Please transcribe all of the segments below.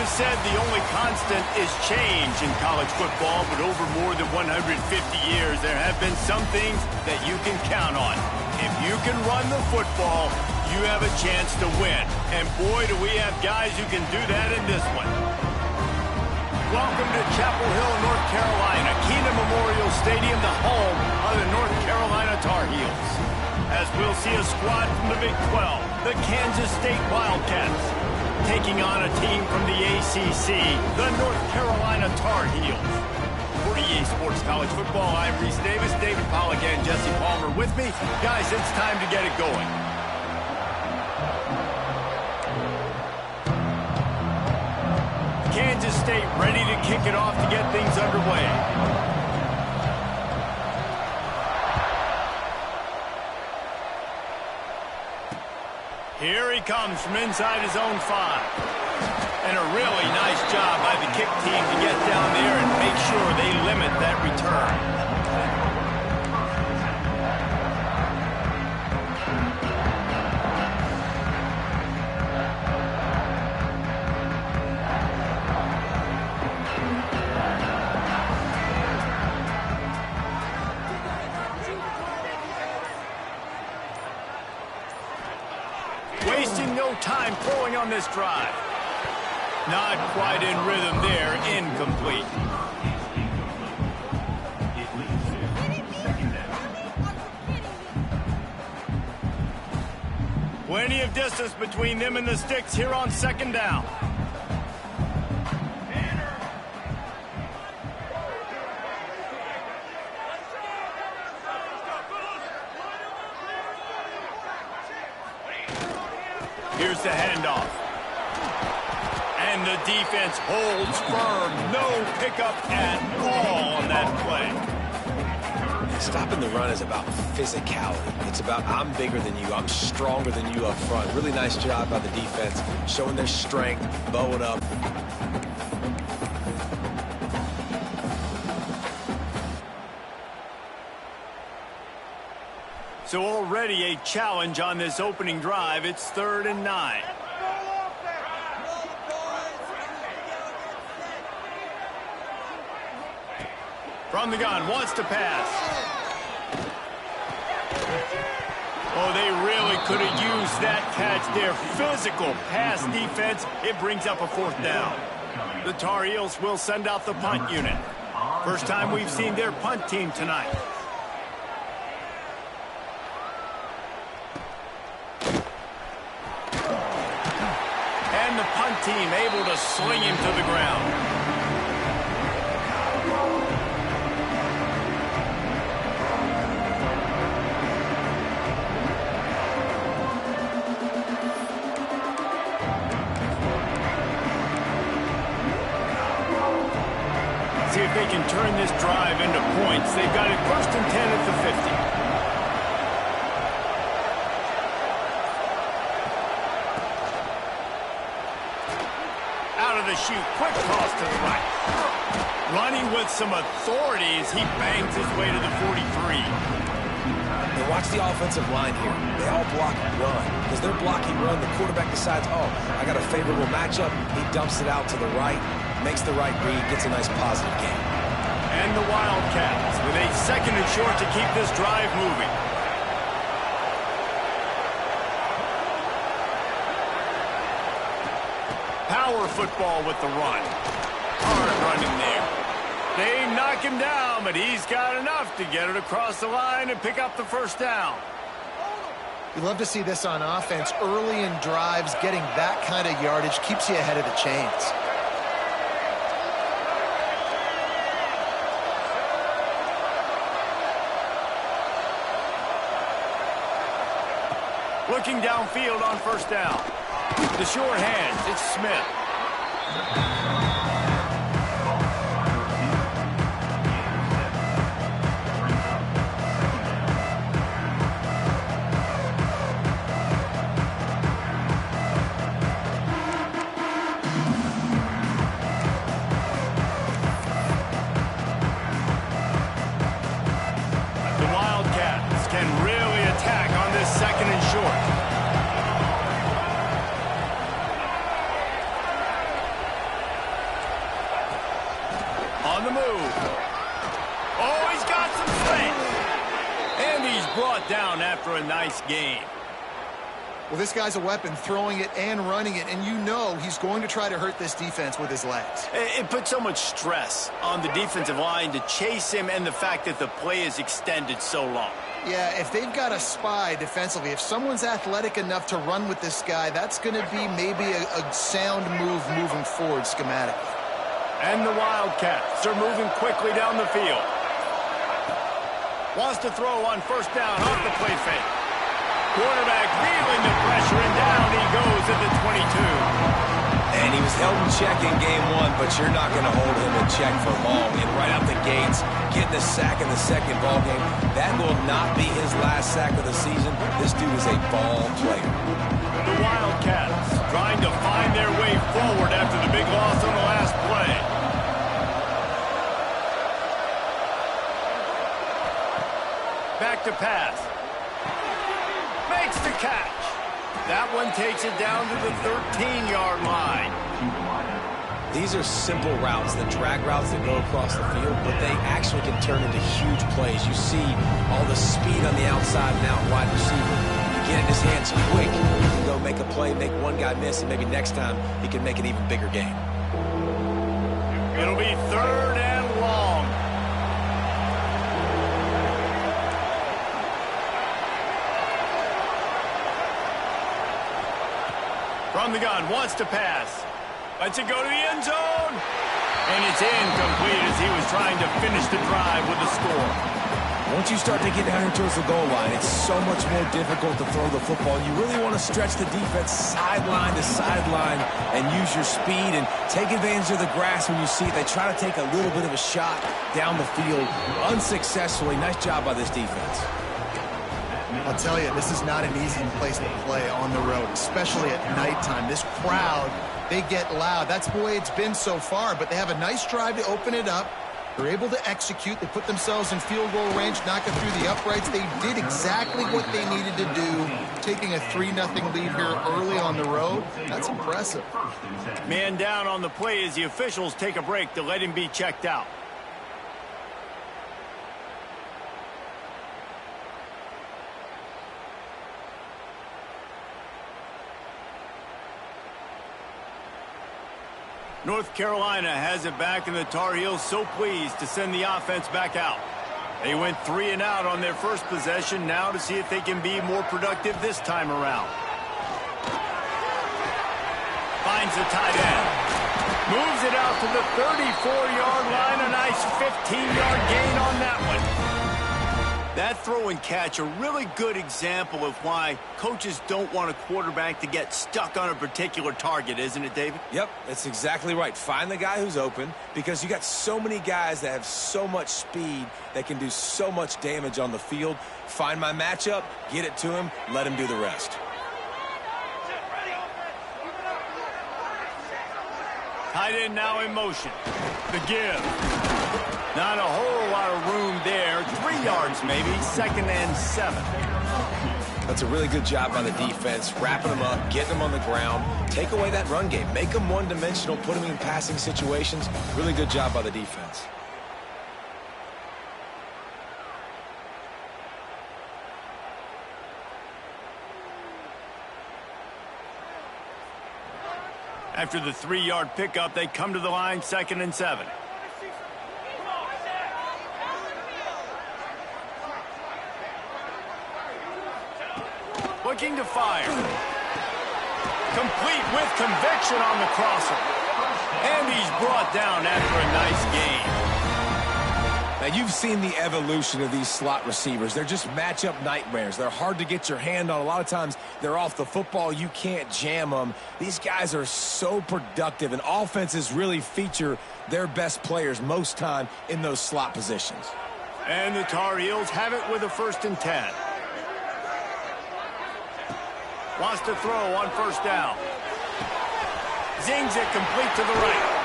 always said the only constant is change in college football, but over more than 150 years, there have been some things that you can count on. If you can run the football, you have a chance to win. And boy, do we have guys who can do that in this one. Welcome to Chapel Hill, North Carolina, Keenan Memorial Stadium, the home of the North Carolina Tar Heels. As we'll see a squad from the Big 12, the Kansas State Wildcats, taking on a team from the ACC, the North Carolina Tar Heels. For EA Sports College Football, I'm Reese Davis, David Pollack, and Jesse Palmer with me. Guys, it's time to get it going. Kansas State ready to kick it off to get things underway. Here he comes from inside his own 5. And a really nice job by the kick team to get down there and make sure they limit that return. Wasting no time throwing on this drive. Not quite in rhythm there, incomplete. Plenty of distance between them and the sticks here on second down. Here's the handoff. And the defense holds firm. No pickup at all on that play. Stopping the run is about physicality. It's about I'm bigger than you. I'm stronger than you up front. Really nice job by the defense, showing their strength, bowing up. So already a challenge on this opening drive. It's 3rd and 9. From the gun, wants to pass. Oh, they really could have used that catch there. Physical pass defense. It brings up a 4th down. The Tar Heels will send out the punt unit. First time we've seen their punt team tonight. And the punt team able to sling him to the ground. See if they can turn this drive into points. They've got it 1st and 10 at the 50. Out of the chute, quick toss to the right. Running with some authority as he bangs his way to the 43. And watch the offensive line here. They all block run. Because they're blocking run, the quarterback decides, oh, I got a favorable matchup. He dumps it out to the right, makes the right read, gets a nice positive gain. And the Wildcats with a 2nd and short to keep this drive moving. Power football with the run. Hard running there. They knock him down, but he's got enough to get it across the line and pick up the 1st down. You love to see this on offense. Early in drives, getting that kind of yardage keeps you ahead of the chains. Looking downfield on 1st down. The short hands, it's Smith. The Wildcats can really attack on this 2nd and short. nice gain. Well, this guy's a weapon, throwing it and running it, and you know he's going to try to hurt this defense with his legs. It puts so much stress on the defensive line to chase him, and the fact that the play is extended so long. Yeah, if they've got a spy defensively, if someone's athletic enough to run with this guy, that's going to be maybe a sound move moving forward schematically. And the Wildcats are moving quickly down the field. Wants to throw on first down off the play fake. Quarterback feeling the pressure, and down he goes at the 22. And he was held in check in game one, but you're not going to hold him in check for long. And right out the gates, getting a sack in the second ball game, that will not be his last sack of the season. This dude is a ball player. The Wildcats trying to find their way forward after the big loss on the last play. Back to pass. Makes the catch. That one takes it down to the 13-yard line. These are simple routes, the drag routes that go across the field, but they actually can turn into huge plays. You see all the speed on the outside and out wide receiver. You get in his hands quick. He can go make a play, make one guy miss, and maybe next time he can make an even bigger game. It'll be third and long. From the gun, wants to pass. Lets it go to the end zone. And it's incomplete as he was trying to finish the drive with a score. Once you start to get down here towards the goal line, it's so much more difficult to throw the football. You really want to stretch the defense sideline to sideline and use your speed and take advantage of the grass when you see it. They try to take a little bit of a shot down the field unsuccessfully. Nice job by this defense. I'll tell you, this is not an easy place to play on the road, especially at nighttime. This crowd, they get loud. That's the way it's been so far, but they have a nice drive to open it up. They're able to execute. They put themselves in field goal range, knock it through the uprights. They did exactly what they needed to do, taking a 3-0 lead here early on the road. That's impressive. Man down on the play as the officials take a break to let him be checked out. North Carolina has it back, and the Tar Heels so pleased to send the offense back out. They went 3 and out on their first possession, now to see if they can be more productive this time around. Finds the tight end. Moves it out to the 34-yard line. A nice 15-yard gain on that one. That throw and catch, a really good example of why coaches don't want a quarterback to get stuck on a particular target, isn't it, David? Yep, that's exactly right. Find the guy who's open, because you got so many guys that have so much speed that can do so much damage on the field. Find my matchup, get it to him, let him do the rest. Tight end now in motion. The give. Not a whole lot of room there. 3 yards maybe. 2nd and 7. That's a really good job by the defense, wrapping them up, getting them on the ground. Take away that run game. Make them one-dimensional, put them in passing situations. Really good job by the defense. After the 3-yard pickup, they come to the line, 2nd and 7. Looking to fire. Complete with conviction on the crosser. And he's brought down after a nice gain. Now, you've seen the evolution of these slot receivers. They're just matchup nightmares. They're hard to get your hand on. A lot of times, they're off the football. You can't jam them. These guys are so productive, and offenses really feature their best players most time in those slot positions. And the Tar Heels have it with a 1st and 10. Wants to throw on first down. Zings it complete to the right.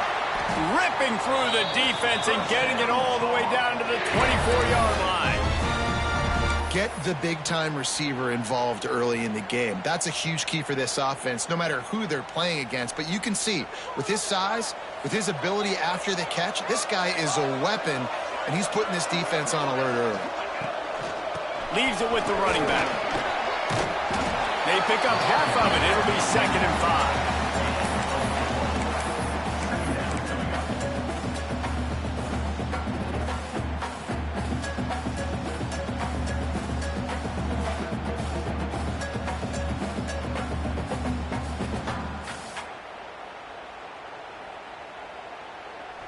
Ripping through the defense and getting it all the way down to the 24-yard line. Get the big-time receiver involved early in the game. That's a huge key for this offense, no matter who they're playing against. But you can see, with his size, with his ability after the catch, this guy is a weapon, and he's putting this defense on alert early. Leaves it with the running back. They pick up half of it. It'll be 2nd and 5.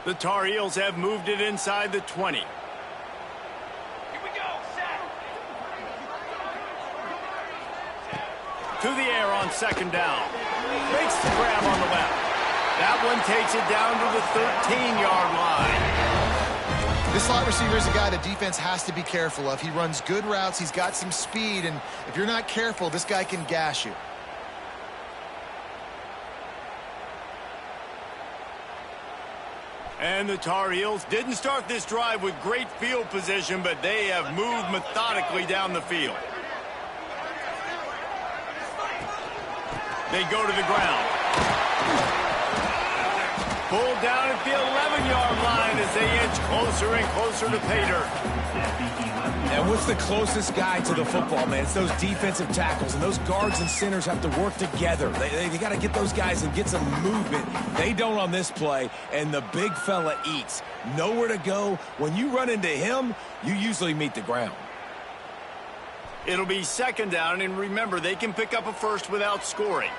The Tar Heels have moved it inside the 20. Here we go, set. To the air on 2nd down. Makes the grab on the left. That one takes it down to the 13-yard line. This slot receiver is a guy the defense has to be careful of. He runs good routes. He's got some speed, and if you're not careful, this guy can gash you. And the Tar Heels didn't start this drive with great field position, but they have moved methodically down the field. They go to the ground. Pulled down at the 11-yard line as they inch closer and closer to pay dirt. And what's the closest guy to the football, man? It's those defensive tackles, and those guards and centers have to work together. They got to get those guys and get some movement. They don't on this play, and the big fella eats. Nowhere to go. When you run into him, you usually meet the ground. It'll be 2nd down, and remember, they can pick up a first without scoring.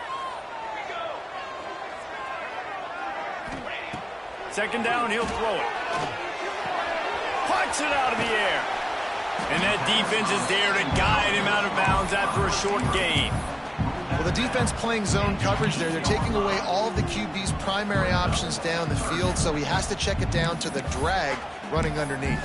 2nd down, he'll throw it. Puts it out of the air. And that defense is there to guide him out of bounds after a short gain. Well, the defense playing zone coverage there. They're taking away all of the QB's primary options down the field, so he has to check it down to the drag running underneath.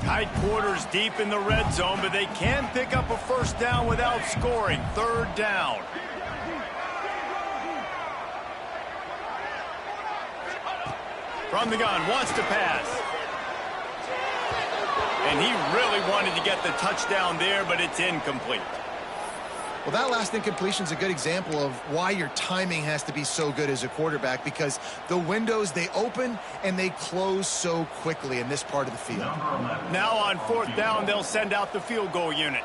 Tight quarters deep in the red zone, but they can pick up a first down without scoring. 3rd down. From the gun, wants to pass. And he really wanted to get the touchdown there, but it's incomplete. Well, that last incompletion is a good example of why your timing has to be so good as a quarterback, because the windows, they open and they close so quickly in this part of the field. Now on 4th down, they'll send out the field goal unit.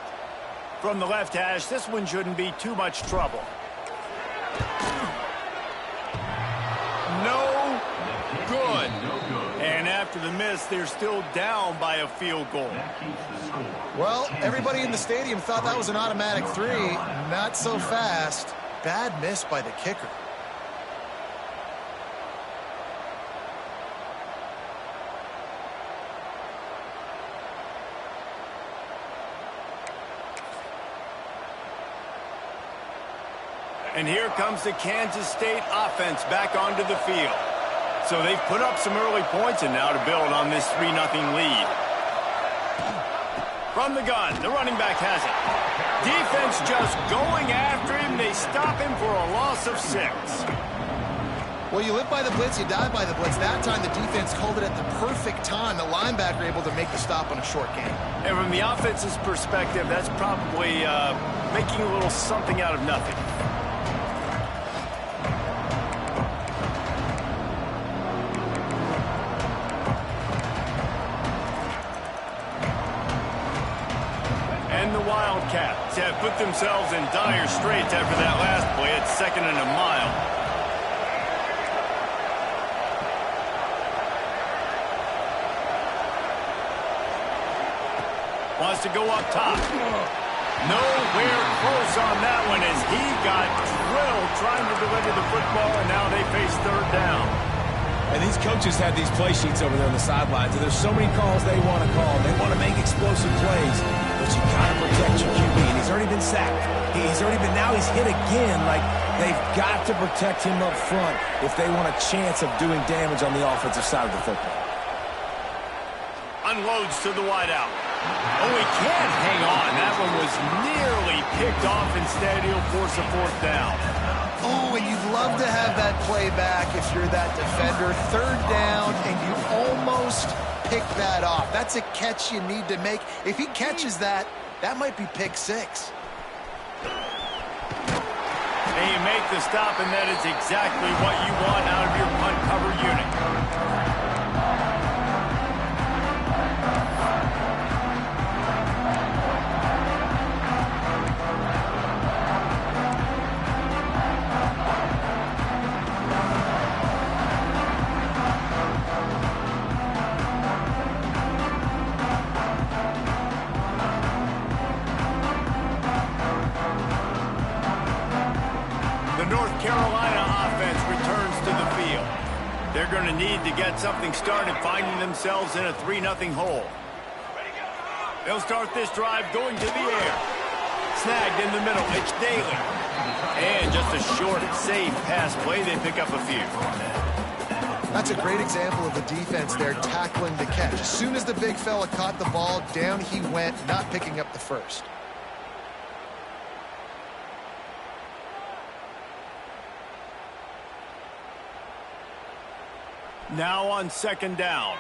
From the left hash, this one shouldn't be too much trouble. No good. And after the miss, they're still down by a field goal. Well, everybody in the stadium thought that was an automatic 3. Not so fast. Bad miss by the kicker. And here comes the Kansas State offense back onto the field. So they've put up some early points, and now to build on this 3-0 lead. From the gun, the running back has it. Defense just going after him. They stop him for a loss of 6. Well, you live by the blitz, you die by the blitz. That time the defense called it at the perfect time. The linebacker able to make the stop on a short gain. And from the offense's perspective, that's probably making a little something out of nothing. Wildcats have put themselves in dire straits after that last play. It's 2nd and a mile. Wants to go up top. Nowhere close on that one as he got drilled trying to deliver the football, and now they face 3rd down. And these coaches have these play sheets over there on the sidelines, and there's so many calls they want to call. They want to make explosive plays, but you got to protect your QB. And he's already been sacked. Now he's hit again. Like, they've got to protect him up front if they want a chance of doing damage on the offensive side of the football. Unloads to the wideout. Oh, he can't hang on. That one was nearly picked off. Instead, he'll force a 4th down. Oh, and you'd love to have that play back if you're that defender. 3rd down, and you almost pick that off. That's a catch you need to make. If he catches that, that might be pick 6. And you make the stop, and that is exactly what you want out of your punt cover unit. They're going to need to get something started, finding themselves in a 3-0 hole. They'll start this drive going to the air. Snagged in the middle. It's Daly. And just a short, safe pass play. They pick up a few. That's a great example of the defense there tackling the catch. As soon as the big fella caught the ball, down he went, not picking up the first. Now on 2nd down.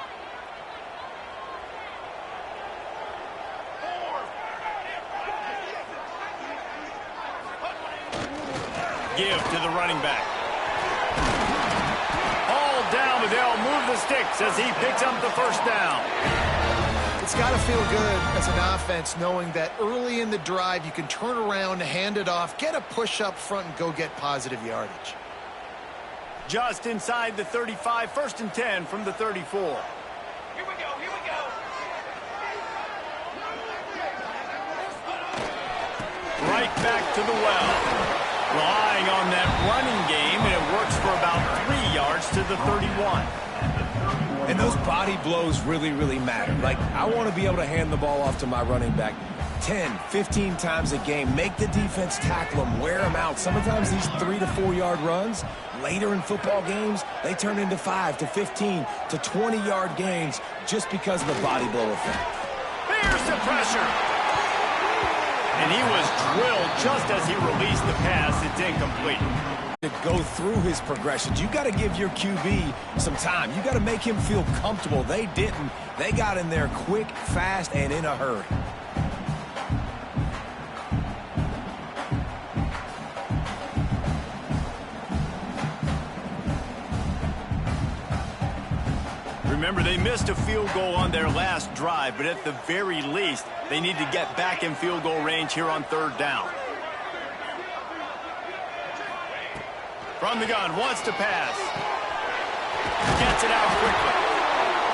Give to the running back. All down, but they'll move the sticks as he picks up the first down. It's got to feel good as an offense knowing that early in the drive you can turn around, hand it off, get a push up front, and go get positive yardage. Just inside the 35, 1st and 10 from the 34. Here we go, here we go. Right back to the well. Relying on that running game, and it works for about 3 yards to the 31. And those body blows really, really matter. Like, I want to be able to hand the ball off to my running back 10, 15 times a game. Make the defense tackle them, wear them out. Sometimes these 3 to 4 yard runs, later in football games, they turn into 5 to 15 to 20 yard gains just because of the body blow effect. Here's the pressure. And he was drilled just as he released the pass. It's incomplete. To go through his progressions, you got to give your QB some time. You got to make him feel comfortable. They didn't. They got in there quick, fast, and in a hurry. Remember, they missed a field goal on their last drive, but at the very least, they need to get back in field goal range here on 3rd down. From the gun, wants to pass. Gets it out quickly.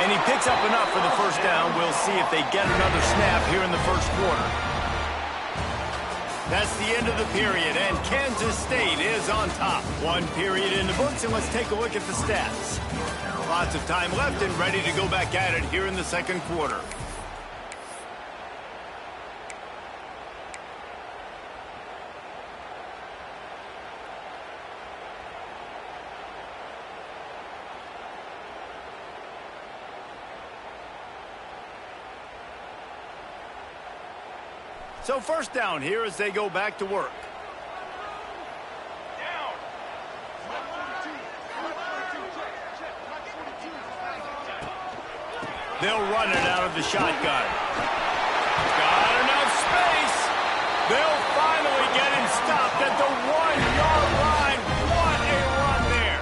And he picks up enough for the first down. We'll see if they get another snap here in the 1st quarter. That's the end of the period, and Kansas State is on top. 1 period in the books, and let's take a look at the stats. Lots of time left and ready to go back at it here in the 2nd quarter. So 1st down here as they go back to work. They'll run it out of the shotgun. Got enough space. They'll finally get him stopped at the 1 yard line. What a run there.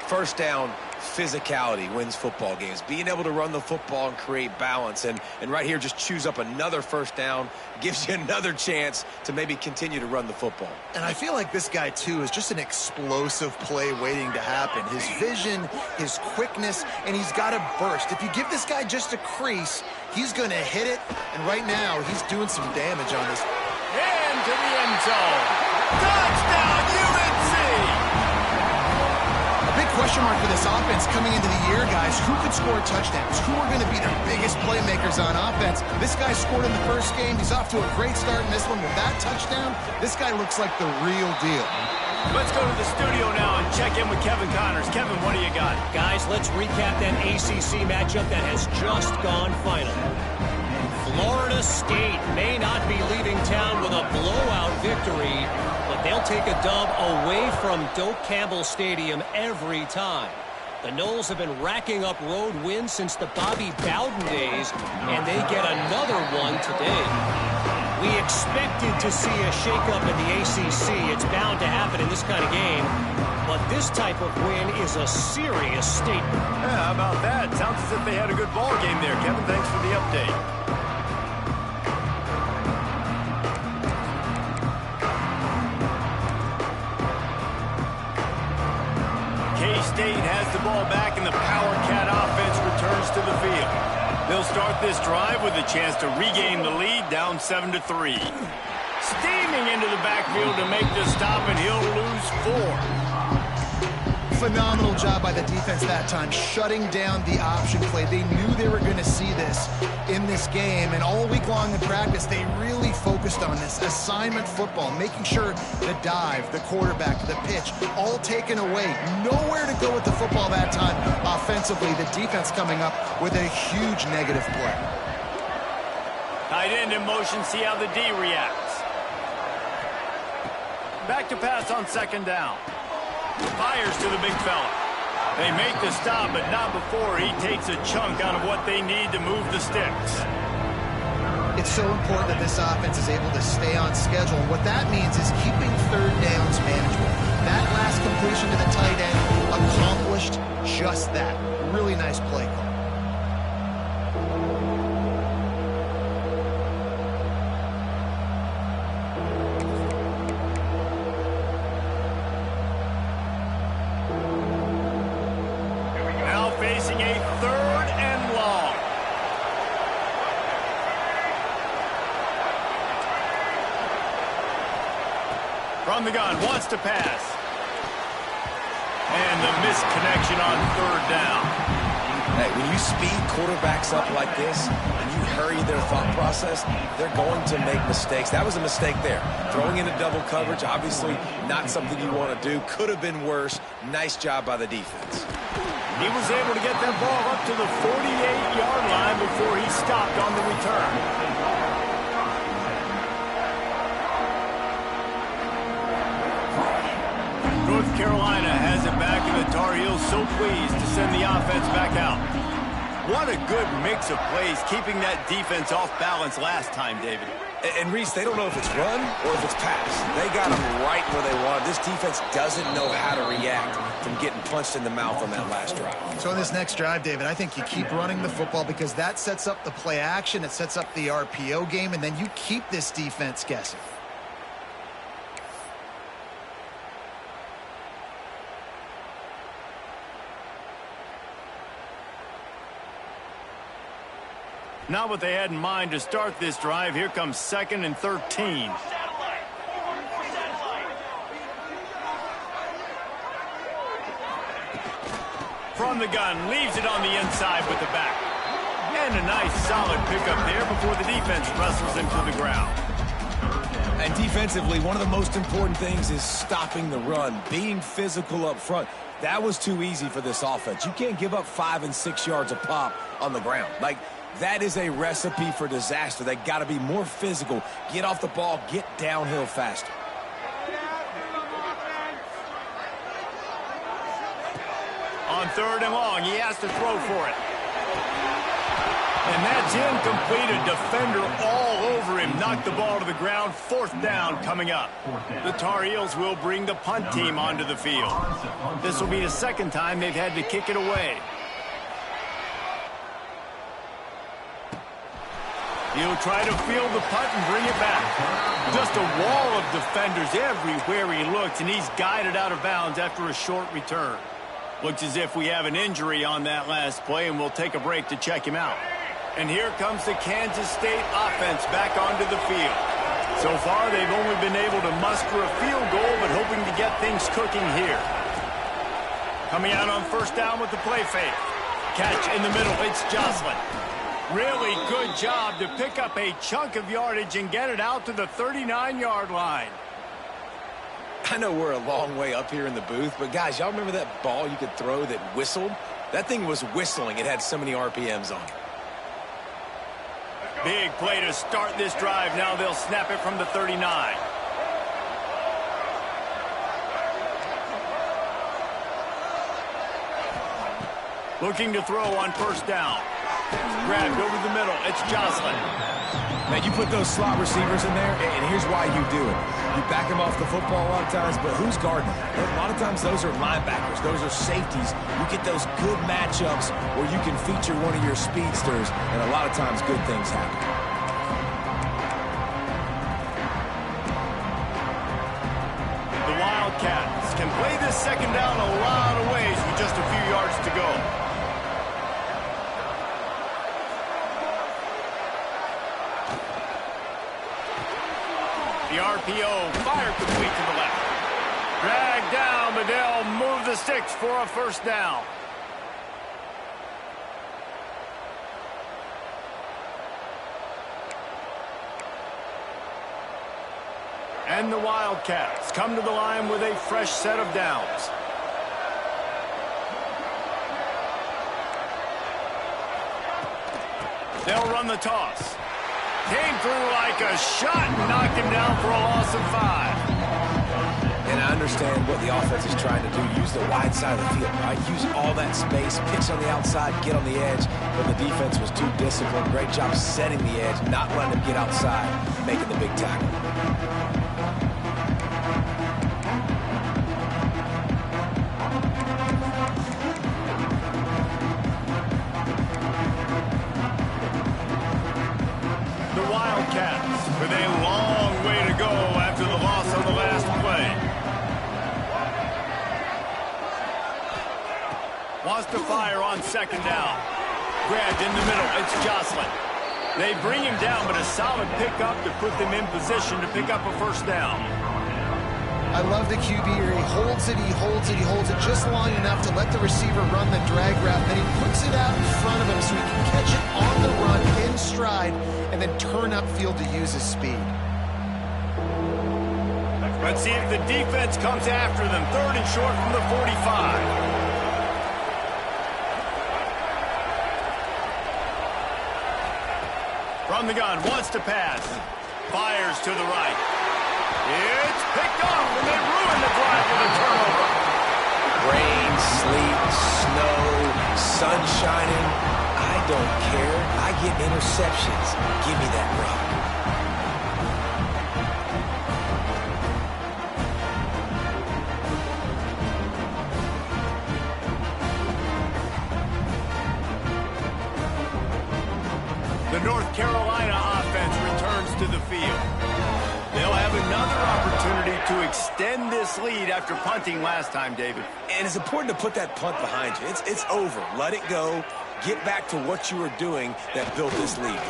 1st down, physicality wins football games. Being able to run the football and create balance. And right here, just choose up another 1st down. Gives you another chance to maybe continue to run the football. And I feel like this guy, too, is just an explosive play waiting to happen. His vision, his quickness, and he's got a burst. If you give this guy just a crease, he's going to hit it. And right now, he's doing some damage on this. Into the end zone. Touchdown, UNC! A big question mark for this offense coming into the year, guys. Who could score touchdowns? Who are going to be their biggest playmakers on offense? This guy scored in the 1st game. He's off to a great start in this one with that touchdown. This guy looks like the real deal. Let's go to the studio now and check in with Kevin Connors. Kevin, what do you got? Guys, let's recap that ACC matchup that has just gone final. Florida State may not be leaving town with a blowout victory, but they'll take a dub away from Doak Campbell Stadium every time. The Noles have been racking up road wins since the Bobby Bowden days, and they get another one today. We expected to see a shakeup in the ACC. It's bound to happen in this kind of game, but this type of win is a serious statement. Yeah, how about that? Sounds as if they had a good ball game there, Kevin. Thanks for the update. K-State has the ball back, and the Power Cat offense returns to the field. They'll start this drive with a chance to regain the lead, down 7-3. Steaming into the backfield to make the stop, and he'll lose 4. Phenomenal job by the defense that time, shutting down the option play. They knew they were going to see this in this game, and all week long in practice, they really focused on this assignment football, making sure the dive, the quarterback, the pitch, all taken away. Nowhere to go with the football that time offensively. The defense coming up with a huge negative play. Tight end in motion, see how the D reacts. Back to pass on second down. Fires to the big fella. They make the stop, but not before he takes a chunk out of what they need to move the sticks. It's so important that this offense is able to stay on schedule. And what that means is keeping third downs manageable. That last completion to the tight end accomplished just that. Really nice play call. Facing a third and long. From the gun, wants to pass. And the misconnection on third down. Hey, when you speed quarterbacks up like this and you hurry their thought process, they're going to make mistakes. That was a mistake there. Throwing into double coverage, obviously not something you want to do. Could have been worse. Nice job by the defense. He was able to get that ball up to the 48-yard line before he stopped on the return. North Carolina has it back, and the Tar Heels so pleased to send the offense back out. What a good mix of plays, keeping that defense off balance last time, David. And Reese, they don't know if it's run or if it's pass. They got them right where they want. This defense doesn't know how to react from getting punched in the mouth on that last drive. So in this next drive, David, I think you keep running the football because that sets up the play action, it sets up the RPO game, and then you keep this defense guessing. Not what they had in mind to start this drive. Here comes 2nd and 13. From the gun, leaves it on the inside with the back. And a nice solid pickup there before the defense wrestles him to the ground. And defensively, one of the most important things is stopping the run, being physical up front. That was too easy for this offense. You can't give up 5 and 6 yards a pop on the ground. That is a recipe for disaster. They got to be more physical, get off the ball, get downhill faster. On 3rd and long, he has to throw for it. And that's incomplete. A defender all over him. Knocked the ball to the ground. 4th down coming up. The Tar Heels will bring the punt team onto the field. This will be the 2nd time they've had to kick it away. He'll try to field the punt and bring it back. Just a wall of defenders everywhere he looks, and he's guided out of bounds after a short return. Looks as if we have an injury on that last play, and we'll take a break to check him out. And here comes the Kansas State offense back onto the field. So far, they've only been able to muster a field goal, but hoping to get things cooking here. Coming out on 1st down with the play fake. Catch in the middle, it's Jocelyn. Really good job to pick up a chunk of yardage and get it out to the 39-yard line. I know we're a long way up here in the booth, but guys, y'all remember that ball you could throw that whistled? That thing was whistling. It had so many RPMs on it. Big play to start this drive. Now they'll snap it from the 39. Looking to throw on 1st down. Grabbed over the middle. It's Jocelyn. Man, you put those slot receivers in there, and here's why you do it. You back them off the football a lot of times, but who's guarding them? A lot of times those are linebackers. Those are safeties. You get those good matchups where you can feature one of your speedsters, and a lot of times good things happen. The Wildcats can play this 2nd down a lot of ways with just a few yards to go. The RPO, fire complete to the left. Dragged down, but they'll move the sticks for a first down. And the Wildcats come to the line with a fresh set of downs. They'll run the toss. Came through like a shot and knocked him down for a loss of 5. And I understand what the offense is trying to do. Use the wide side of the field, right? Use all that space, pitch on the outside, get on the edge. But the defense was too disciplined. Great job setting the edge, not letting him get outside, making the big tackle. The Wildcats with a long way to go after the loss on the last play. Wants to fire on second down. Grabbed in the middle. It's Jocelyn. They bring him down, but a solid pickup to put them in position to pick up a first down. I love the QB here. He holds it, he holds it, he holds it just long enough to let the receiver run the drag route. Then he puts it out in front of him so he can catch it on the run in stride and then turn upfield to use his speed. Let's see if the defense comes after them. 3rd and short from the 45. From the gun, wants to pass. Fires to the right. It's picked off, and they ruin the drive with a turnover. Rain, sleet, snow, sun shining. I don't care. I get interceptions. Give me that rock. The North Carolina offense returns to the field. They'll have another opportunity to extend this lead after punting last time, David. And it's important to put that punt behind you. It's over. Let it go. Get back to what you were doing that built this lead.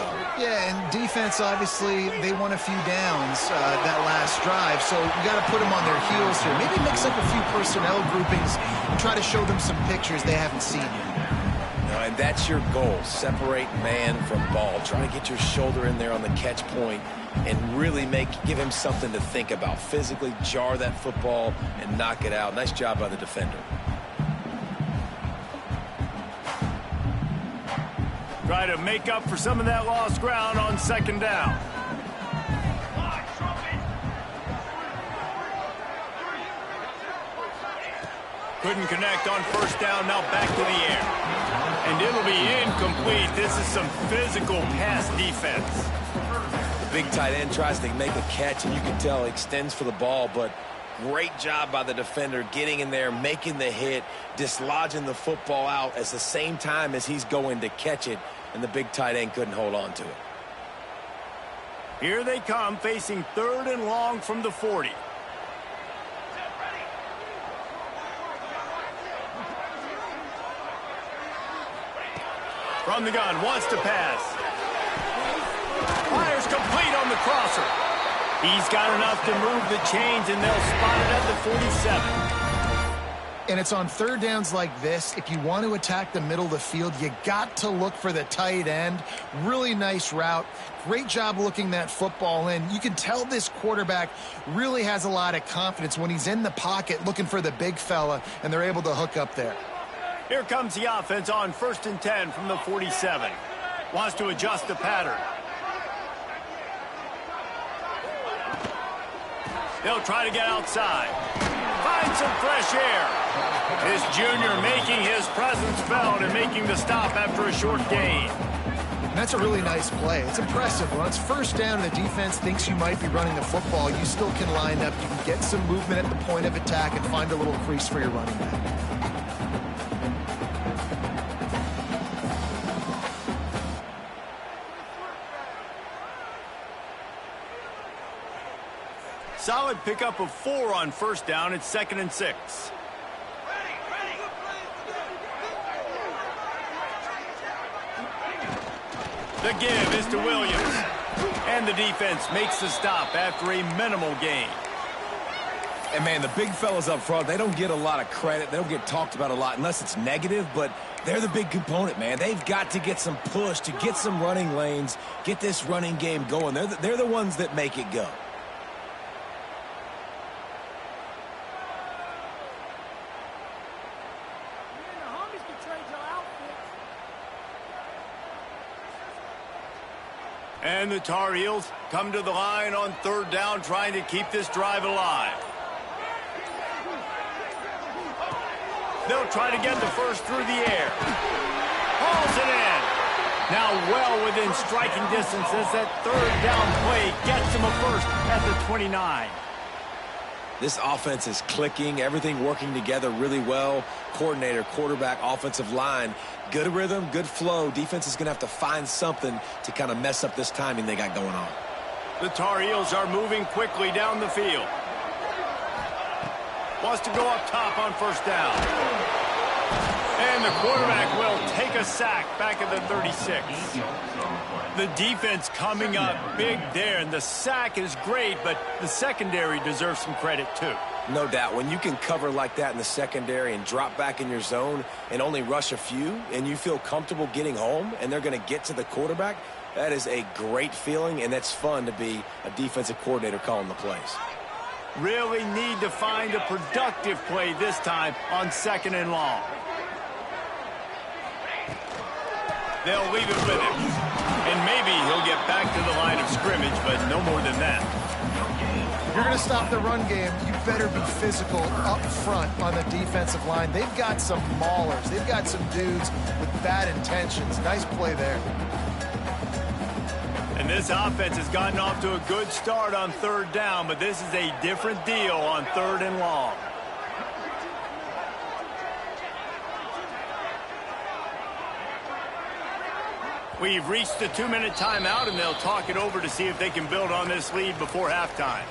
Yeah, and defense, obviously, they won a few downs that last drive, so you got to put them on their heels here. Maybe mix up a few personnel groupings and try to show them some pictures they haven't seen yet. And that's your goal. Separate man from ball. Try to get your shoulder in there on the catch point and really give him something to think about. Physically jar that football and knock it out. Nice job by the defender. Try to make up for some of that lost ground on second down. Couldn't connect on first down, now back to the air. And it'll be incomplete. This is some physical pass defense. The big tight end tries to make a catch, and you can tell he extends for the ball, but great job by the defender getting in there, making the hit, dislodging the football out at the same time as he's going to catch it, and the big tight end couldn't hold on to it. Here they come, facing 3rd and long from the 40. From the gun, wants to pass. Fires complete on the crosser. He's got enough to move the chains, and they'll spot it at the 47. And it's on 3rd downs like this. If you want to attack the middle of the field, you got to look for the tight end. Really nice route. Great job looking that football in. You can tell this quarterback really has a lot of confidence when he's in the pocket looking for the big fella, and they're able to hook up there. Here comes the offense on 1st and 10 from the 47. Wants to adjust the pattern. They'll try to get outside. Find some fresh air. This junior making his presence felt and making the stop after a short gain. And that's a really nice play. It's impressive. When it's first down and the defense thinks you might be running the football, you still can line up. You can get some movement at the point of attack and find a little crease for your running back. Solid pickup of 4 on first down. It's 2nd and 6. The give is to Williams. And the defense makes the stop after a minimal gain. And, man, the big fellas up front, they don't get a lot of credit. They don't get talked about a lot unless it's negative, but they're the big component, man. They've got to get some push, to get some running lanes, get this running game going. They're the ones that make it go. And the Tar Heels come to the line on third down, trying to keep this drive alive. They'll try to get the first through the air. Hauls it in. Now well within striking distance as that third down play gets him a first at the 29. This offense is clicking, everything working together really well. Coordinator, quarterback, offensive line, good rhythm, good flow. Defense is going to have to find something to kind of mess up this timing they got going on. The Tar Heels are moving quickly down the field. Wants to go up top on first down. And the quarterback will take a sack back at the 36. The defense coming up big there, and the sack is great, but the secondary deserves some credit too. No doubt. When you can cover like that in the secondary and drop back in your zone and only rush a few, and you feel comfortable getting home, and they're going to get to the quarterback, that is a great feeling, and that's fun to be a defensive coordinator calling the plays. Really need to find a productive play this time on second and long. They'll leave it with him. And maybe he'll get back to the line of scrimmage, but no more than that. If you're going to stop the run game, you better be physical up front on the defensive line. They've got some maulers. They've got some dudes with bad intentions. Nice play there. And this offense has gotten off to a good start on third down, but this is a different deal on third and long. We've reached the 2-minute timeout, and they'll talk it over to see if they can build on this lead before halftime.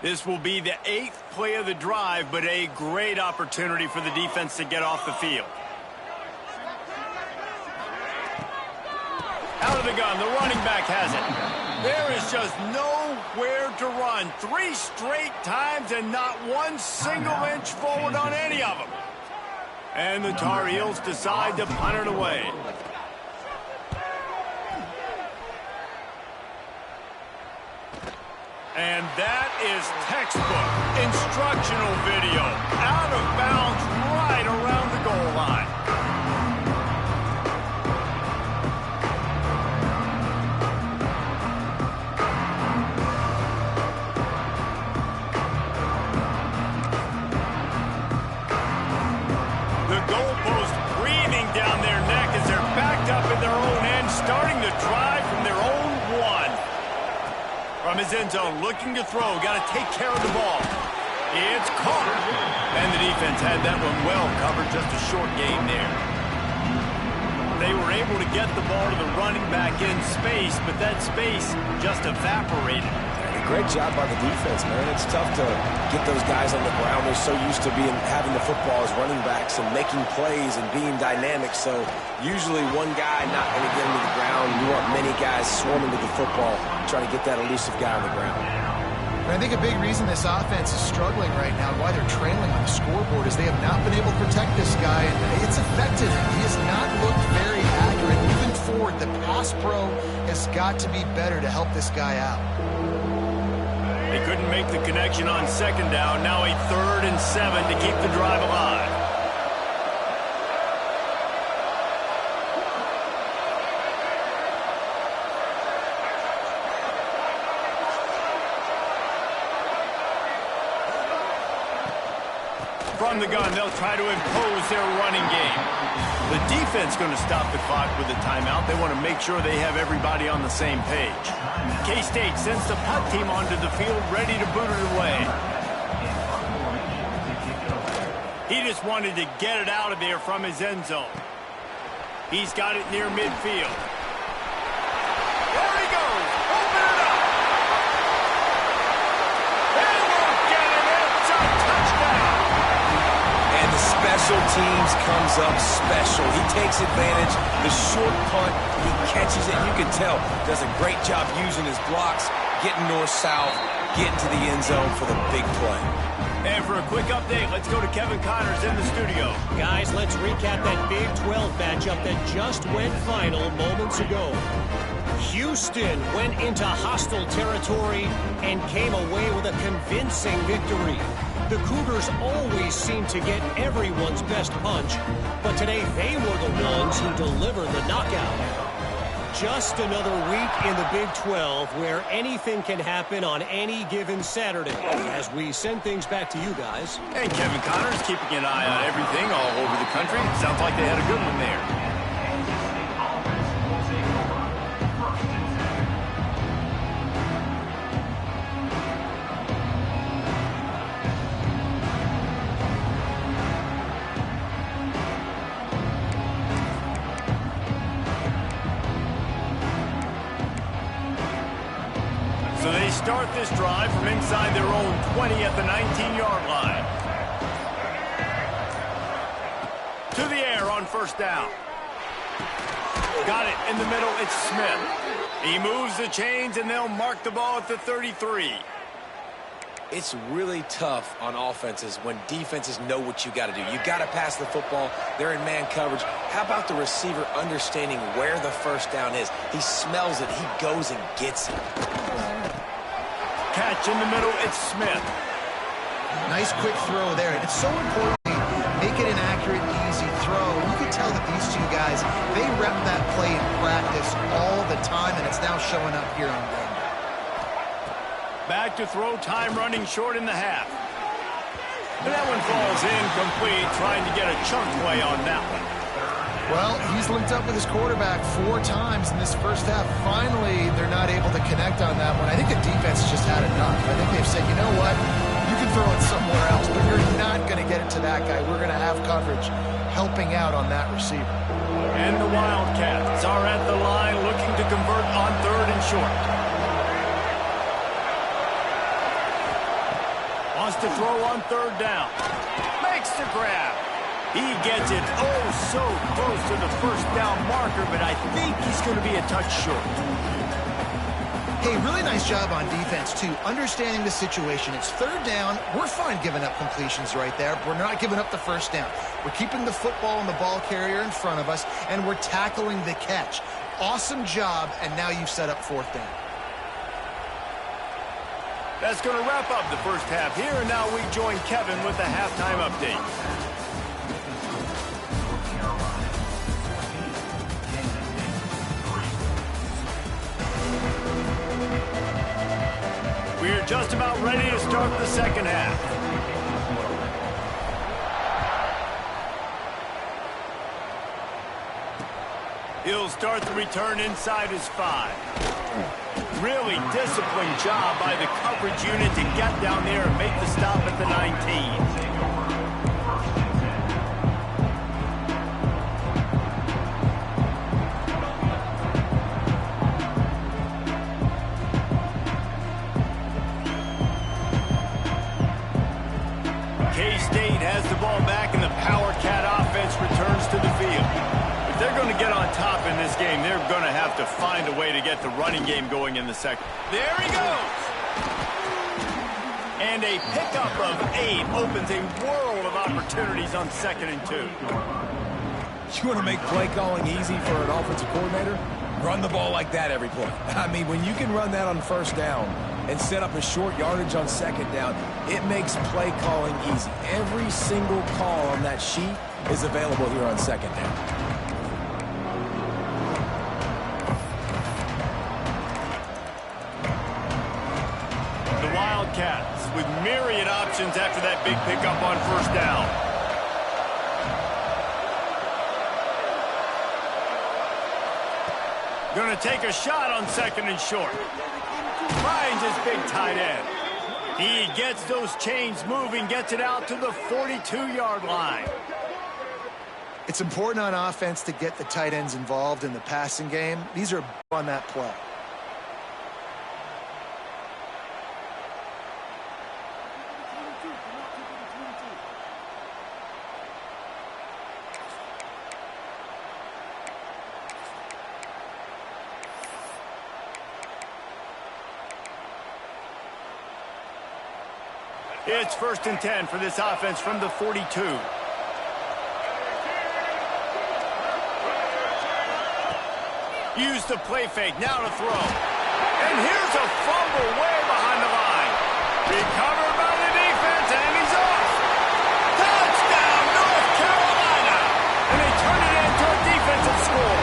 This will be the 8th play of the drive, but a great opportunity for the defense to get off the field. Out of the gun, the running back has it. There is just nowhere to run. 3 straight times and not one single inch forward on any of them. And the Tar Heels decide to punt it away. And that is textbook instructional video. Out of bounds right around the goal line. The goalpost breathing down their neck as they're backed up in their own end, starting to drive from their own one. From his end zone, looking to throw. Got to take care of the ball. It's caught. And the defense had that one well covered. Just a short game there. They were able to get the ball to the running back in space, but that space just evaporated. Great job by the defense, man. It's tough to get those guys on the ground. They're so used to having the football as running backs and making plays and being dynamic. So usually one guy not going to get him to the ground. You want many guys swarming to the football, trying to get that elusive guy on the ground. And I think a big reason this offense is struggling right now, why they're trailing on the scoreboard, is they have not been able to protect this guy, and it's affected him. He has not looked very accurate. Moving forward, the pass pro has got to be better to help this guy out. They couldn't make the connection on second down. Now a 3rd and 7 to keep the drive alive. From the gun, they'll try to impose their running game. The defense going to stop the clock with a timeout. They want to make sure they have everybody on the same page. K-State sends the punt team onto the field, ready to boot it away. He just wanted to get it out of there from his end zone. He's got it near midfield. There he goes. Open it up. They won't get it. It's a touchdown. And the special teams comes up special. He takes advantage. The short punt, he catches it. You can tell, does a great job using his blocks, getting north-south, getting to the end zone for the big play. And for a quick update, let's go to Kevin Connors in the studio. Guys, let's recap that Big 12 matchup that just went final moments ago. Houston went into hostile territory and came away with a convincing victory. The Cougars always seem to get everyone's best punch, but today they were the ones who delivered the knockout. Just another week in the Big 12 where anything can happen on any given Saturday. As we send things back to you guys. And Kevin Connors keeping an eye on everything all over the country. Sounds like they had a good one there. So they start this drive from inside their own 20 at the 19-yard line. To the air on first down. Got it in the middle. It's Smith. He moves the chains, and they'll mark the ball at the 33. It's really tough on offenses when defenses know what you got to do. You got to pass the football. They're in man coverage. How about the receiver understanding where the first down is? He smells it. He goes and gets it. Catch in the middle. It's Smith. Nice quick throw there. It's so important to make it an accurate, easy throw. You can tell that these two guys, they rep that play in practice all the time, and it's now showing up here on game. Back to throw, time running short in the half. And that one falls incomplete, trying to get a chunk play on that one. Well, he's linked up with his quarterback 4 times in this first half. Finally, they're not able to connect on that one. I think the defense just had enough. I think they've said, you know what, you can throw it somewhere else, but you're not going to get it to that guy. We're going to have coverage helping out on that receiver. And the Wildcats are at the line looking to convert on 3rd and short. Wants to throw on 3rd down. Makes the grab. He gets it so close to the first down marker, but I think he's going to be a touch short. Hey, really nice job on defense, too, understanding the situation. It's 3rd down. We're fine giving up completions right there. We're not giving up the first down. We're keeping the football and the ball carrier in front of us, and we're tackling the catch. Awesome job, and now you've set up 4th down. That's going to wrap up the first half here, and now we join Kevin with the halftime update. We're just about ready to start the second half. He'll start the return inside his 5. Really disciplined job by the coverage unit to get down there and make the stop at the 19. K-State has the ball back, and the Power Cat offense returns to the field. If they're going to get on top in this game, they're going to have to find a way to get the running game going in the second. There he goes! And a pickup of 8 opens a world of opportunities on 2nd and 2. You want to make play calling easy for an offensive coordinator? Run the ball like that every play. I mean, when you can run that on 1st down and set up a short yardage on 2nd down, it makes play calling easy. Every single call on that sheet is available here on 2nd down. The Wildcats with myriad options after that big pickup on 1st down. Going to take a shot on 2nd and short. Finds his big tight end. He gets those chains moving, gets it out to the 42-yard line. It's important on offense to get the tight ends involved in the passing game. These are on that play. It's 1st and 10 for this offense from the 42. Use the play fake, now to throw. And here's a fumble way behind the line. Recovered by the defense, and he's off. Touchdown, North Carolina. And they turn it into a defensive score.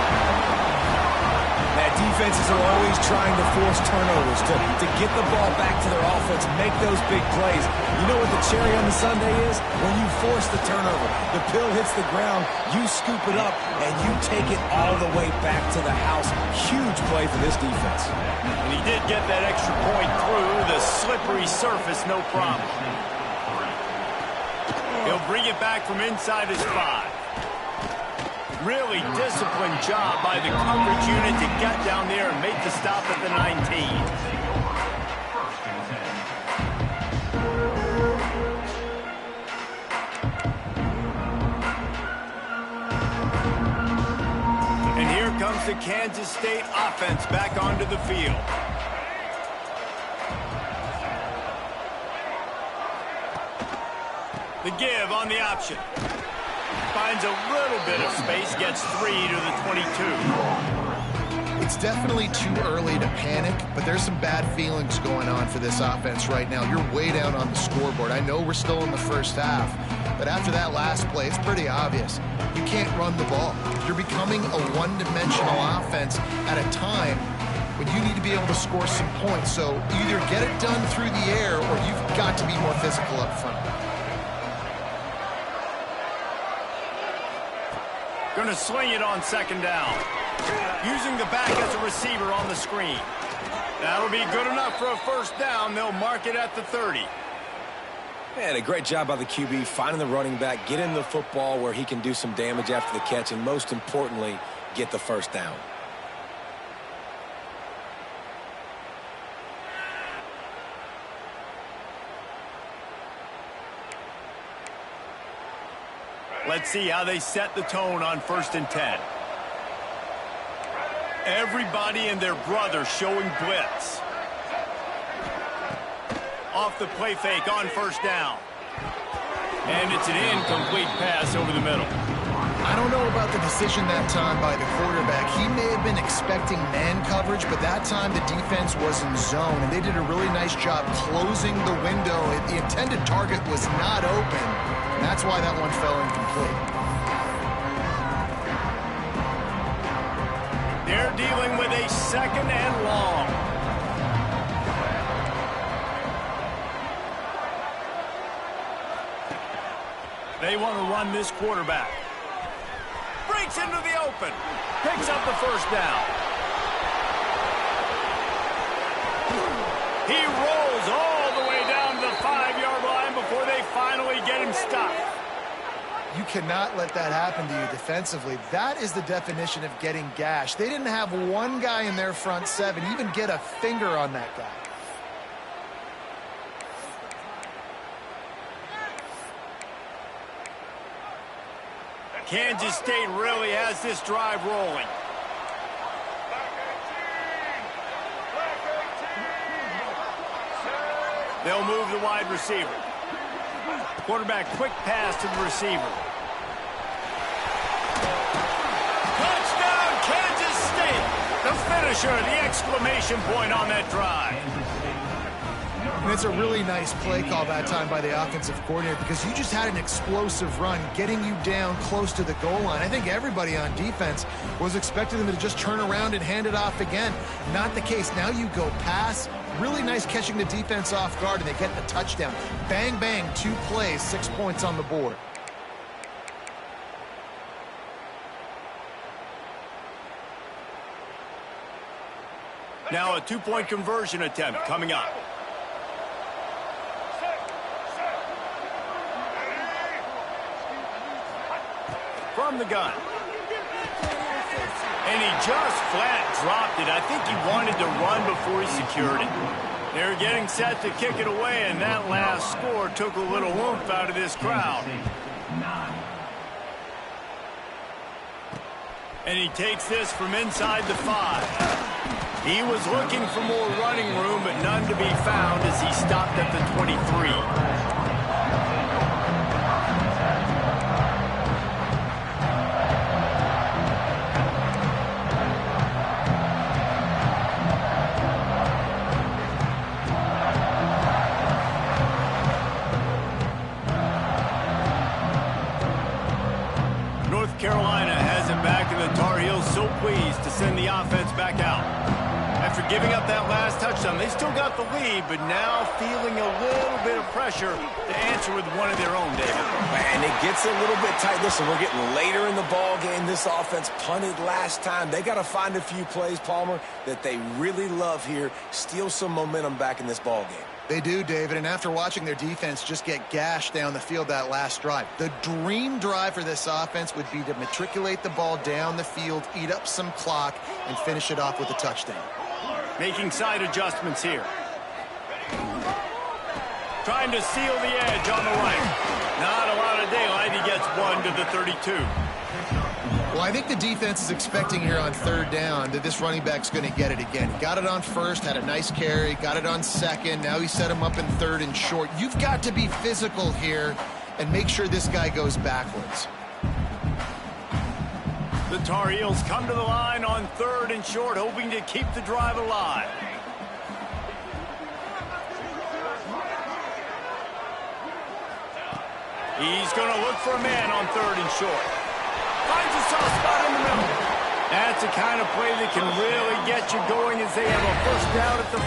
That defenses are always trying to force turnovers to get the ball back to their offense, make those big plays. You know what the cherry on the sundae is? When you force the turnover, the pill hits the ground, you scoop it up, and you take it all the way back to the house. Huge play for this defense. And he did get that extra point through the slippery surface, no problem. He'll bring it back from inside his 5. Really disciplined job by the coverage unit to get down there and make the stop at the 19. And here comes the Kansas State offense back onto the field. The give on the option. Finds a little bit of space, gets 3 to the 22. It's definitely too early to panic, but there's some bad feelings going on for this offense right now. You're way down on the scoreboard. I know we're still in the first half, but after that last play, it's pretty obvious. You can't run the ball. You're becoming a one-dimensional offense at a time when you need to be able to score some points. So either get it done through the air or you've got to be more physical up front. Going to sling it on 2nd down. Using the back as a receiver on the screen. That'll be good enough for a 1st down. They'll mark it at the 30. And a great job by the QB finding the running back, getting the football where he can do some damage after the catch, and most importantly, get the 1st down. Let's see how they set the tone on 1st and 10. Everybody and their brother showing blitz. Off the play fake on 1st down. And it's an incomplete pass over the middle. I don't know about the decision that time by the quarterback. He may have been expecting man coverage, but that time the defense was in zone, and they did a really nice job closing the window. The intended target was not open, and that's why that one fell incomplete. They're dealing with a 2nd and long. They want to run this quarterback. Breaks into the open. Picks up the 1st down. He rolls all the way down to the 5-yard line before they finally get him stopped. You cannot let that happen to you defensively. That is the definition of getting gashed. They didn't have one guy in their front 7 even get a finger on that guy. Kansas State really has this drive rolling. They'll move the wide receiver. Quarterback quick pass to the receiver. Touchdown, Kansas State! The finisher, the exclamation point on that drive. And it's a really nice play call that time by the offensive coordinator because you just had an explosive run getting you down close to the goal line. I think everybody on defense was expecting them to just turn around and hand it off again. Not the case. Now you go pass. Really nice catching the defense off guard, and they get the touchdown. Bang, bang, 2 plays, 6 points on the board. Now a 2-point conversion attempt coming up. from the gun. And he just flat dropped it. I think he wanted to run before he secured it. They're getting set to kick it away, and that last score took a little oomph out of this crowd. And he takes this from inside the 5. He was looking for more running room, but none to be found as he stopped at the 23. Carolina has it back, and the Tar Heels so pleased to send the offense back out. After giving up that last touchdown, they still got the lead, but now feeling a little bit of pressure to answer with one of their own, David. And it gets a little bit tight. Listen, we're getting later in the ball game. This offense punted last time. They got to find a few plays, Palmer, that they really love here, steal some momentum back in this ball game. They do, David, and after watching their defense just get gashed down the field that last drive, the dream drive for this offense would be to matriculate the ball down the field, eat up some clock, and finish it off with a touchdown. Making side adjustments here. Trying to seal the edge on the right. Not a lot of daylight. He gets one to the 32. Well, I think the defense is expecting here on third down that this running back's going to get it again. Got it on first, had a nice carry, got it on second. Now he set him up in third and short. You've got to be physical here and make sure this guy goes backwards. The Tar Heels come to the line on third and short, hoping to keep the drive alive. He's going to look for a man on third and short. Finds a soft spot in the middle. That's the kind of play that can really get you going as they have a first down at the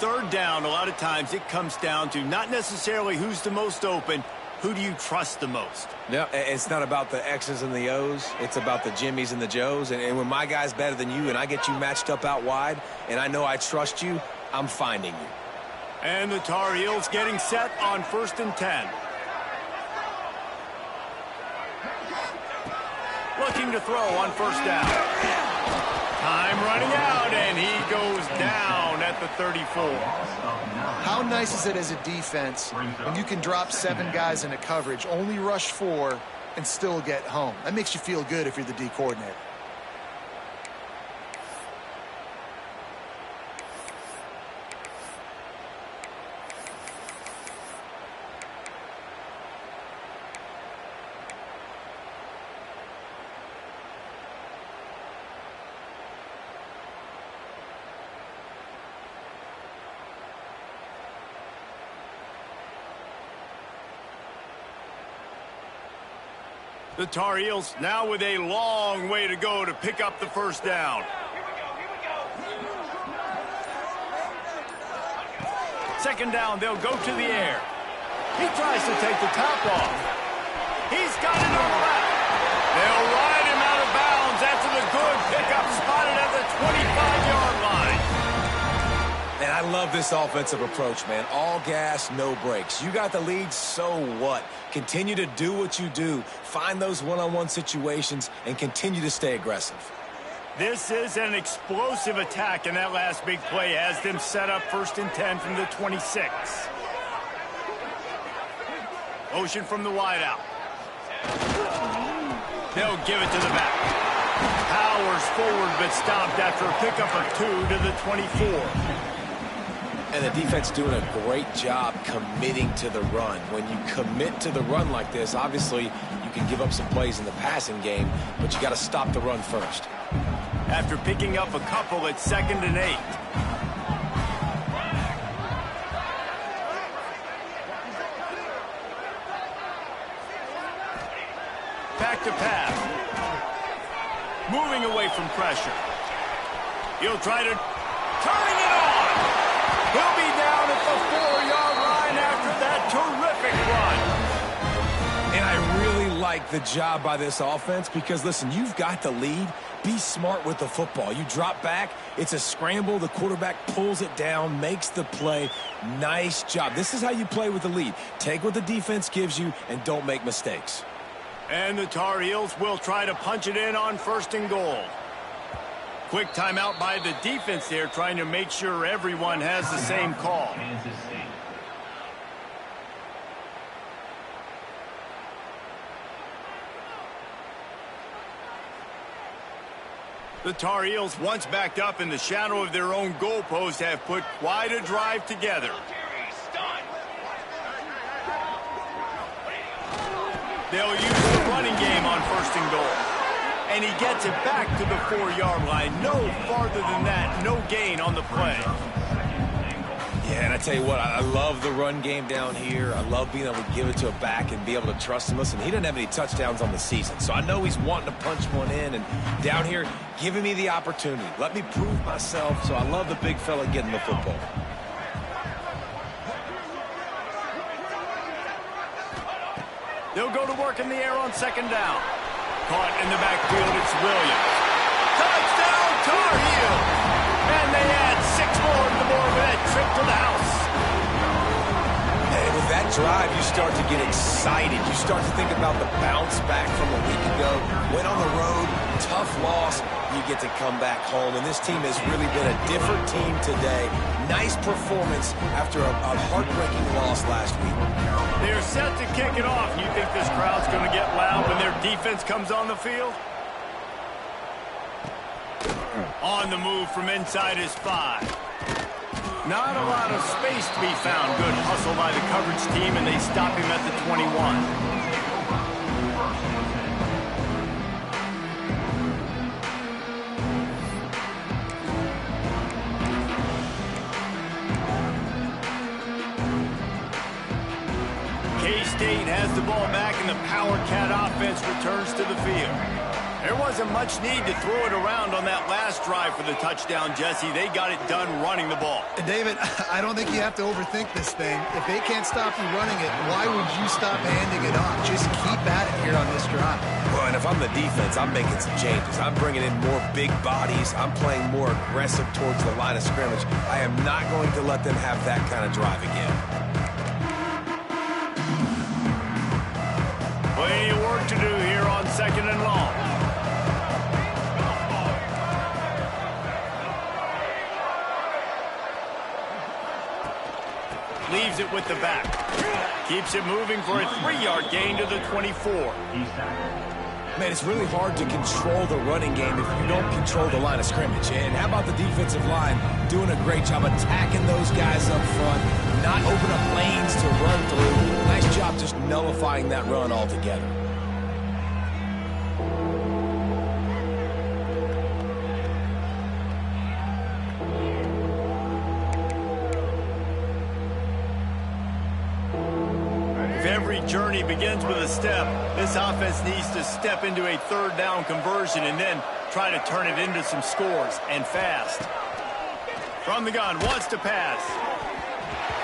43. Third down, a lot of times it comes down to not necessarily who's the most open, who do you trust the most? Yeah, it's not about the X's and the O's. It's about the Jimmys and the Joes. And when my guy's better than you and I get you matched up out wide and I know I trust you, I'm finding you. And the Tar Heels getting set on 1st and 10. Looking to throw on first down. Time running out, and he goes down at the 34. How nice is it as a defense when you can drop 7 guys into coverage, only rush 4, and still get home? That makes you feel good if you're the D coordinator. The Tar Heels now with a long way to go to pick up the first down. Second down, they'll go to the air. He tries to take the top off. He's got it on the left. They'll ride him out of bounds after the good pickup, spotted at the 25-yard line. And I love this offensive approach, man. All gas, no brakes. You got the lead, so what? Continue to do what you do. Find those one-on-one situations and continue to stay aggressive. This is an explosive attack, and that last big play has them set up 1st and 10 from the 26. Motion from the wideout. They'll give it to the back. Powers forward, but stopped after a pickup of 2 to the 24. And the defense doing a great job committing to the run. When you commit to the run like this, obviously you can give up some plays in the passing game, but you got to stop the run first. After picking up a couple at 2nd and 8. Back to pass. Moving away from pressure. He'll try to turning it on. He'll be down at the 4-yard line after that terrific run. And I really like the job by this offense because, listen, you've got the lead. Be smart with the football. You drop back, it's a scramble. The quarterback pulls it down, makes the play. Nice job. This is how you play with the lead. Take what the defense gives you and don't make mistakes. And the Tar Heels will try to punch it in on 1st and goal. Quick timeout by the defense there, trying to make sure everyone has the same call. The Tar Heels, once backed up in the shadow of their own goalpost, have put quite a drive together. They'll use the running game on 1st and goal. And he gets it back to the 4-yard line. No farther than that, no gain on the play. Yeah, and I tell you what, I love the run game down here. I love being able to give it to a back and be able to trust him. Listen, he didn't have any touchdowns on the season, so I know he's wanting to punch one in. And down here, giving me the opportunity. Let me prove myself, so I love the big fella getting the football. They'll go to work in the air on 2nd down. Caught in the backfield, it's Williams. Touchdown, Tar Heels! And they add 6 more to the board with that trip to the house. And with that drive, you start to get excited. You start to think about the bounce back from a week ago. Went on the road, tough loss. You get to come back home, and this team has really been a different team today. Nice performance after a heartbreaking loss last week. They're set to kick it off. You think this crowd's going to get loud when their defense comes on the field? On the move from inside his 5. Not a lot of space to be found. Good hustle by the coverage team, and they stop him at the 21. K-State has the ball back, and the Power Cat offense returns to the field. There wasn't much need to throw it around on that last drive for the touchdown, Jesse. They got it done running the ball. And David, I don't think you have to overthink this thing. If they can't stop you running it, why would you stop handing it off? Just keep at it here on this drive. Well, and if I'm the defense, I'm making some changes. I'm bringing in more big bodies. I'm playing more aggressive towards the line of scrimmage. I am not going to let them have that kind of drive again. Plenty of work to do here on 2nd and long. Leaves it with the back. Keeps it moving for a 3-yard gain to the 24. Man, it's really hard to control the running game if you don't control the line of scrimmage. And how about the defensive line doing a great job attacking those guys up front, not open up lanes to run through. Nice job just nullifying that run altogether. Every journey begins with a step. This offense needs to step into a 3rd down conversion and then try to turn it into some scores, and fast. From the gun, wants to pass.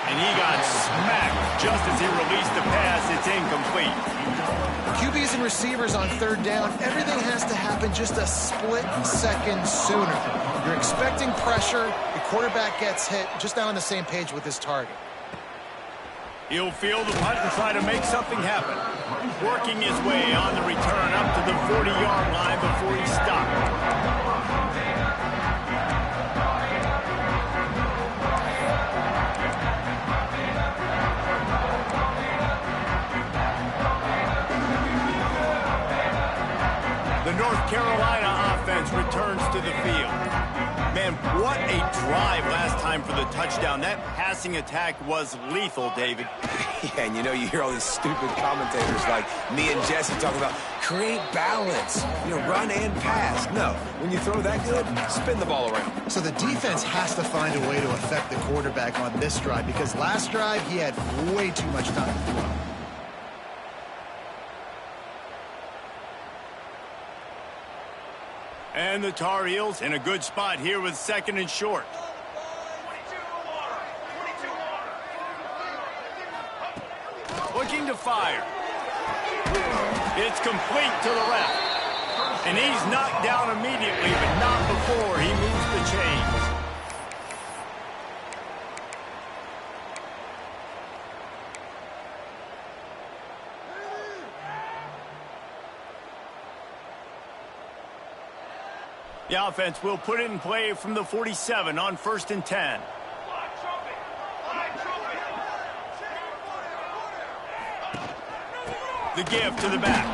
And he got smacked just as he released the pass. It's incomplete. QBs and receivers on 3rd down, everything has to happen just a split second sooner. You're expecting pressure. The quarterback gets hit. Just not on the same page with his target. He'll field the punt and try to make something happen. Working his way on the return up to the 40-yard line before he stopped. The North Carolina offense returns to the field. Man, what a drive last time for the touchdown. That passing attack was lethal, David. Yeah, and you know, you hear all these stupid commentators like me and Jesse talking about create balance, run and pass. No, when you throw that good, spin the ball around. So the defense has to find a way to affect the quarterback on this drive, because last drive he had way too much time to throw. And the Tar Heels in a good spot here with 2nd and short. Looking to fire. It's complete to the left. And he's knocked down immediately, but not before he moves the chains. The offense will put it in play from the 47 on 1st and 10. The give to the back.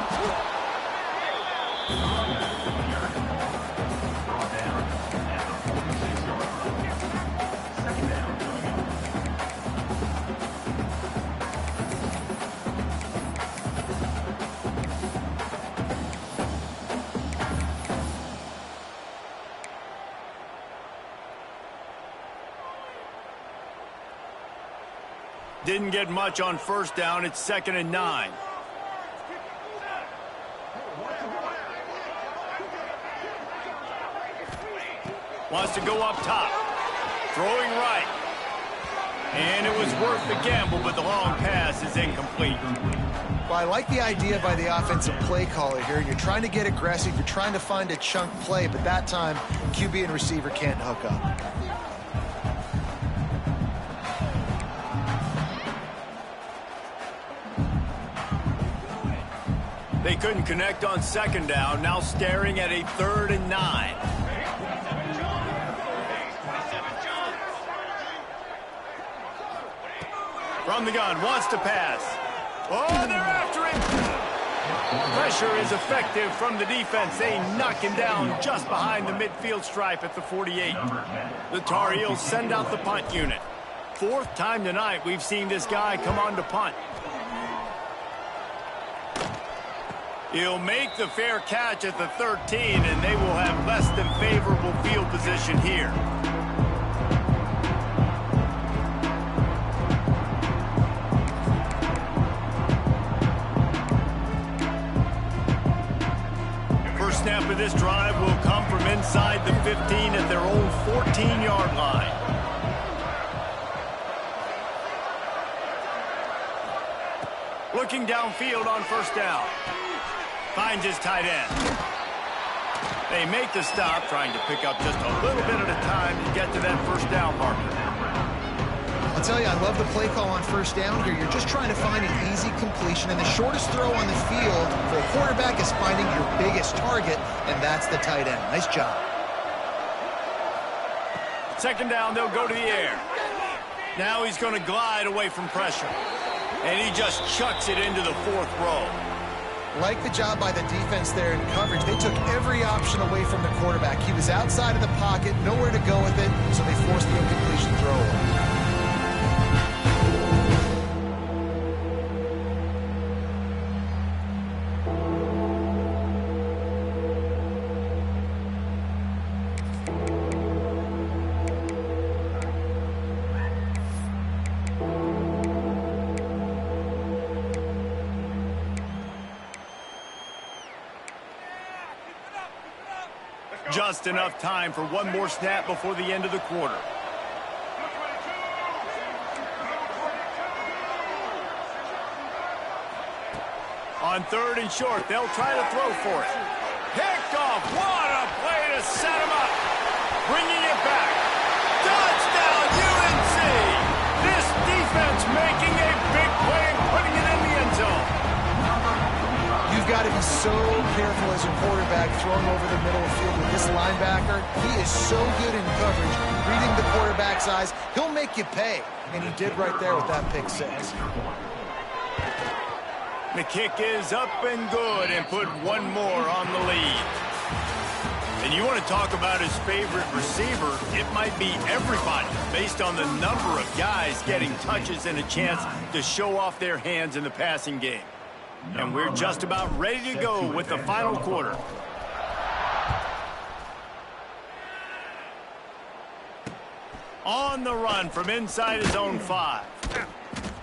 Didn't get much on 1st down. It's 2nd and 9. Wants to go up top. Throwing right. And it was worth the gamble, but the long pass is incomplete. Well, I like the idea by the offensive play caller here. You're trying to get aggressive. You're trying to find a chunk play, but that time, QB and receiver can't hook up. They couldn't connect on 2nd down. Now staring at a 3rd and 9. From the gun, wants to pass. Oh, they're after him. Pressure is effective from the defense. They knock him down just behind the midfield stripe at the 48. The Tar Heels send out the punt unit. 4th time tonight we've seen this guy come on to punt. He'll make the fair catch at the 13, and they will have less than favorable field position here. First snap of this drive will come from inside the 15 at their own 14-yard line. Looking downfield on 1st down. Finds his tight end. They make the stop, trying to pick up just a little bit at a time to get to that 1st down marker. I'll tell you, I love the play call on 1st down here. You're just trying to find an easy completion, and the shortest throw on the field for a quarterback is finding your biggest target, and that's the tight end. Nice job. 2nd down, they'll go to the air. Now he's going to glide away from pressure. And he just chucks it into the 4th row. Like the job by the defense there in coverage. They took every option away from the quarterback. He was outside of the pocket, nowhere to go with it, so they forced the incompletion throw. Just enough time for one more snap before the end of the quarter. On 3rd and short, they'll try to throw for it. Picked off. What a play to set him up. Bringing it back. Touchdown, UNC. This defense making a big play and putting it in the end zone. You've got to be so careful as a quarterback throwing over the middle of the field with this linebacker. He is so good in coverage, reading the quarterback's eyes. He'll make you pay, and he did right there with that pick 6. The kick is up and good and put one more on the lead. And you want to talk about his favorite receiver, it might be everybody based on the number of guys getting touches and a chance to show off their hands in the passing game. And we're just about ready to go with the final quarter. On the run from inside his own 5.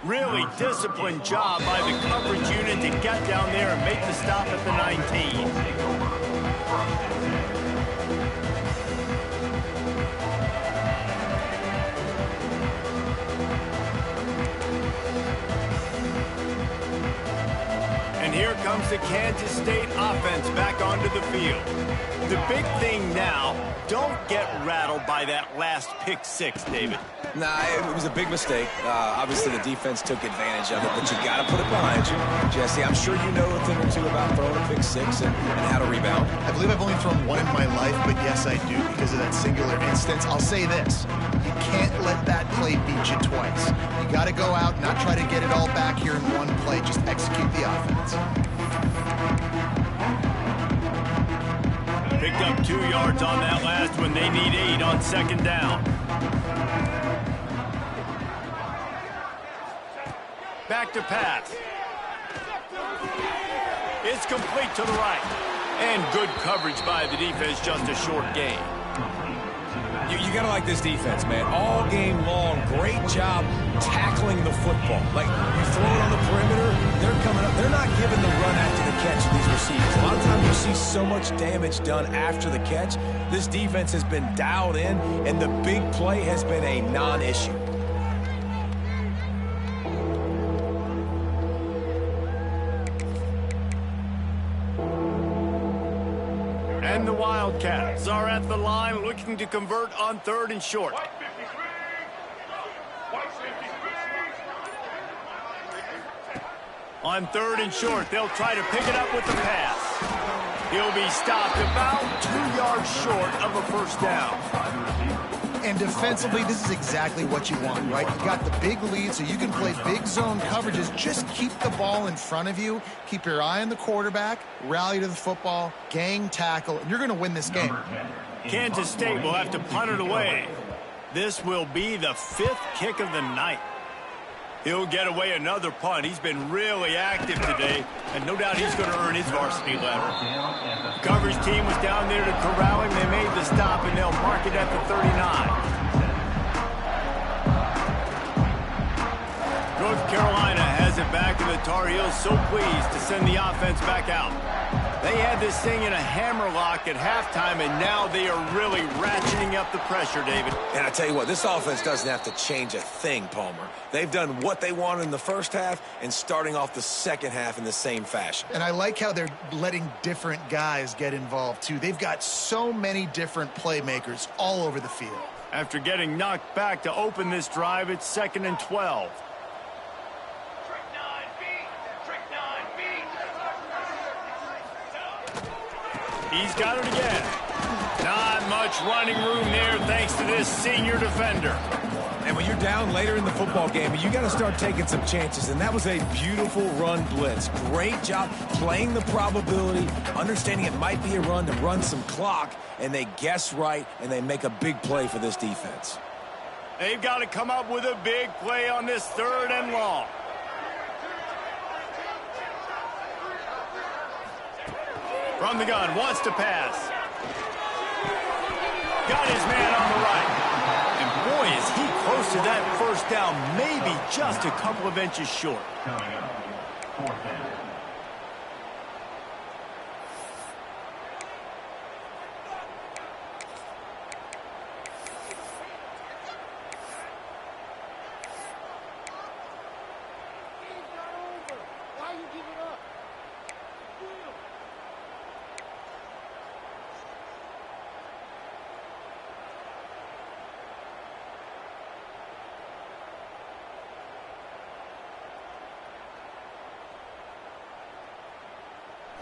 Really disciplined job by the coverage unit to get down there and make the stop at the 19. And here comes the Kansas State offense back onto the field. The big thing now, don't get rattled by that last pick six, David. Nah, it was a big mistake. Obviously, the defense took advantage of it, but you got to put it behind you. Jesse, I'm sure you know a thing or two about throwing a pick six and how to rebound. I believe I've only thrown one in my life, but yes, I do because of that singular instance. I'll say this. You can't let that play beat you twice. You got to go out and not try to get it all back here in one play. Just execute the offense. Picked up 2 yards on that last one. They need 8 on second down. Back to pass. It's complete to the right. And good coverage by the defense, just a short gain. You got to like this defense, man. All game long, great job tackling the football. Like, you throw it on the perimeter, they're coming up. They're not giving the run after the catch to these receivers. A lot of times you see so much damage done after the catch. This defense has been dialed in, and the big play has been a non-issue. And the Wildcats are at the line looking to convert on 3rd and short. On 3rd and short, they'll try to pick it up with the pass. He'll be stopped about 2 yards short of a first down. And defensively, this is exactly what you want, right? You got the big lead, so you can play big zone coverages. Just keep the ball in front of you. Keep your eye on the quarterback. Rally to the football. Gang tackle. And you're going to win this game. Kansas State will have to punt it away. This will be the 5th kick of the night. He'll get away another punt. He's been really active today, and no doubt he's going to earn his varsity letter. Coverage team was down there to corral him. They made the stop, and they'll mark it at the 39. North Carolina has it back, and the Tar Heels so pleased to send the offense back out. They had this thing in a hammerlock at halftime, and now they are really ratcheting up the pressure, David. And I tell you what, this offense doesn't have to change a thing, Palmer. They've done what they wanted in the first half and starting off the second half in the same fashion. And I like how they're letting different guys get involved, too. They've got so many different playmakers all over the field. After getting knocked back to open this drive, it's 2nd and 12. He's got it again. Not much running room there thanks to this senior defender. And when you're down later in the football game, you got to start taking some chances. And that was a beautiful run blitz. Great job playing the probability, understanding it might be a run to run some clock, and they guess right, and they make a big play for this defense. They've got to come up with a big play on this 3rd and long. From the gun, wants to pass. Got his man on the right. And boy, is he close to that first down, maybe just a couple of inches short.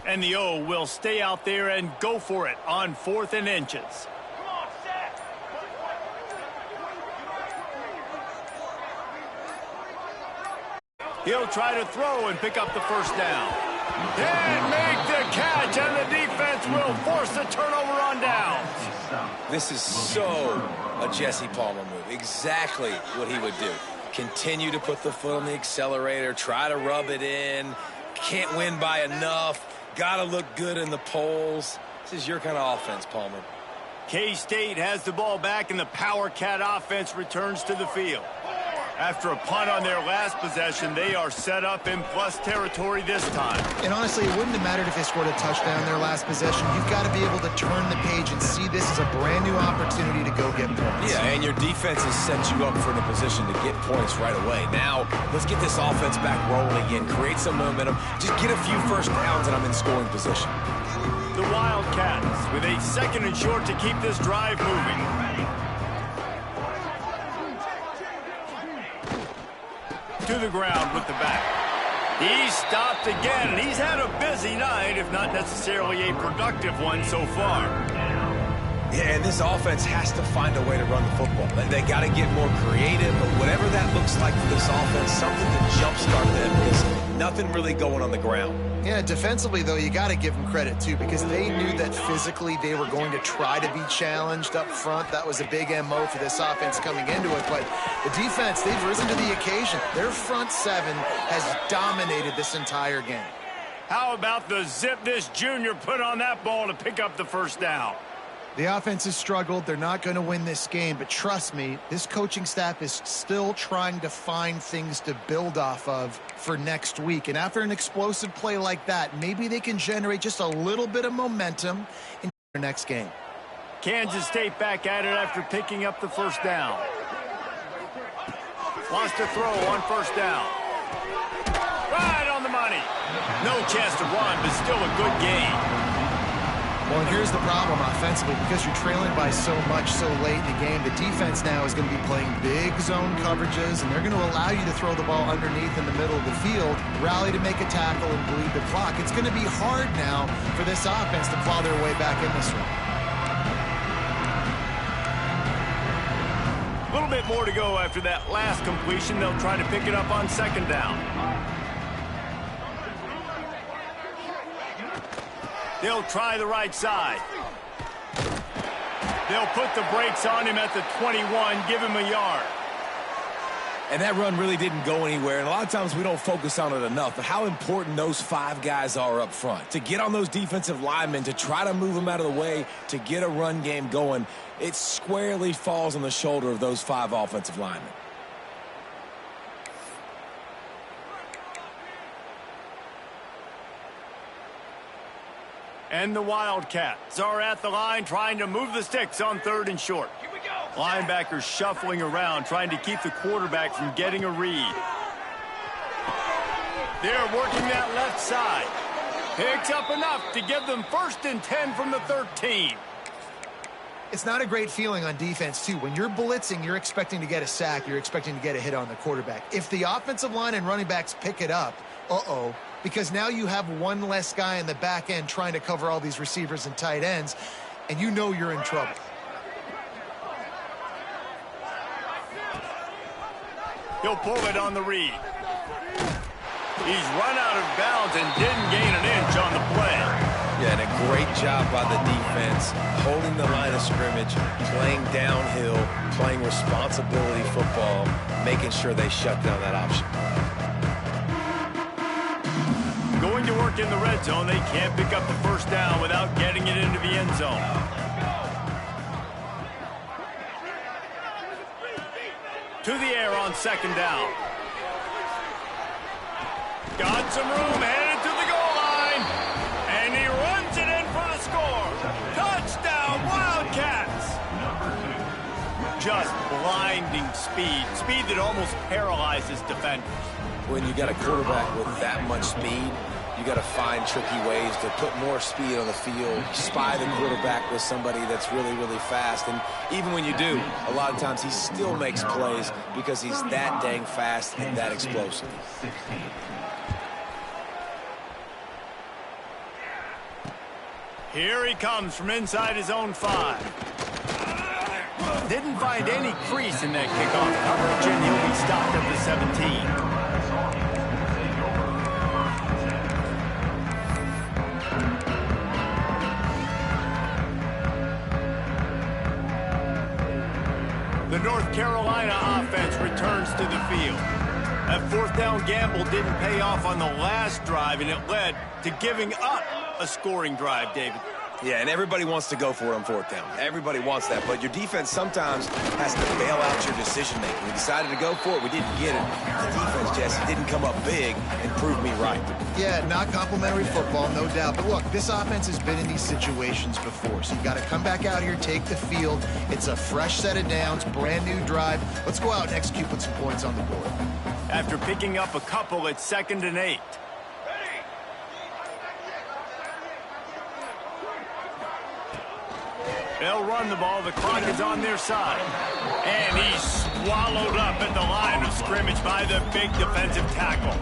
And the O will stay out there and go for it on 4th and inches. He'll try to throw and pick up the first down. And make the catch, and the defense will force a turnover on downs. This is so a Jesse Palmer move. Exactly what he would do. Continue to put the foot on the accelerator, try to rub it in. Can't win by enough. Got to look good in the polls. This is your kind of offense, Palmer. K-State has the ball back, and the Power Cat offense returns to the field. After a punt on their last possession, they are set up in plus territory this time. And honestly, it wouldn't have mattered if they scored a touchdown their last possession. You've got to be able to turn the page and see this as a brand new opportunity to go get points. Yeah, and your defense has set you up for the position to get points right away. Now, let's get this offense back rolling again, create some momentum, just get a few first downs, and I'm in scoring position. The Wildcats with a 2nd and short to keep this drive moving. To the ground with the back. He's stopped again, and he's had a busy night, if not necessarily a productive one so far. Yeah, and this offense has to find a way to run the football. They got to get more creative, but whatever that looks like for this offense, something to jumpstart them, because nothing really going on the ground. Yeah, defensively, though, you got to give them credit, too, because they knew that physically they were going to try to be challenged up front. That was a big MO for this offense coming into it. But the defense, they've risen to the occasion. Their front 7 has dominated this entire game. How about the zip this junior put on that ball to pick up the first down? The offense has struggled. They're not going to win this game, but trust me, this coaching staff is still trying to find things to build off of for next week. And after an explosive play like that, maybe they can generate just a little bit of momentum in their next game. Kansas State back at it after picking up the first down. Wants to throw on first down. Right on the money. No chance to run, but still a good game. Well, and here's the problem offensively. Because you're trailing by so much so late in the game, the defense now is going to be playing big zone coverages, and they're going to allow you to throw the ball underneath in the middle of the field, rally to make a tackle, and bleed the clock. It's going to be hard now for this offense to claw their way back in this one. A little bit more to go after that last completion. They'll try to pick it up on 2nd down. They'll try the right side. They'll put the brakes on him at the 21, give him a yard. And that run really didn't go anywhere, and a lot of times we don't focus on it enough, but how important those 5 guys are up front. To get on those defensive linemen, to try to move them out of the way, to get a run game going, it squarely falls on the shoulder of those 5 offensive linemen. And the Wildcats are at the line trying to move the sticks on 3rd and short. Here we go. Linebackers shuffling around trying to keep the quarterback from getting a read. They're working that left side. Picks up enough to give them 1st and 10 from the 13. It's not a great feeling on defense, too. When you're blitzing, you're expecting to get a sack. You're expecting to get a hit on the quarterback. If the offensive line and running backs pick it up, because now you have one less guy in the back end trying to cover all these receivers and tight ends, and you know you're in trouble. He'll pull it on the read. He's run out of bounds and didn't gain an inch on the play. Yeah, and a great job by the defense, holding the line of scrimmage, playing downhill, playing responsibility football, making sure they shut down that option. Going to work in the red zone. They can't pick up the first down without getting it into the end zone. To the air on 2nd down. Got some room, headed to the goal line. And he runs it in for the score. Touchdown, Wildcats. Just blinding speed. Speed that almost paralyzes defenders. When you got a quarterback with that much speed, you got to find tricky ways to put more speed on the field, spy the quarterback with somebody that's really, really fast. And even when you do, a lot of times he still makes plays because he's that dang fast and that explosive. Here he comes from inside his own 5. Didn't find any crease in that kickoff coverage, and he'll be stopped at the 17. The North Carolina offense returns to the field. That 4th down gamble didn't pay off on the last drive, and it led to giving up a scoring drive, David. Yeah, and everybody wants to go for it on 4th down. Everybody wants that, but your defense sometimes has to bail out your decision-making. We decided to go for it. We didn't get it. The defense, Jesse, didn't come up big and prove me right. Yeah, not complimentary football, no doubt. But look, this offense has been in these situations before, so you got to come back out here, take the field. It's a fresh set of downs, brand new drive. Let's go out and execute, put some points on the board. After picking up a couple, it's 2nd and 8. They'll run the ball. The clock is on their side. And he's swallowed up at the line of scrimmage by the big defensive tackle.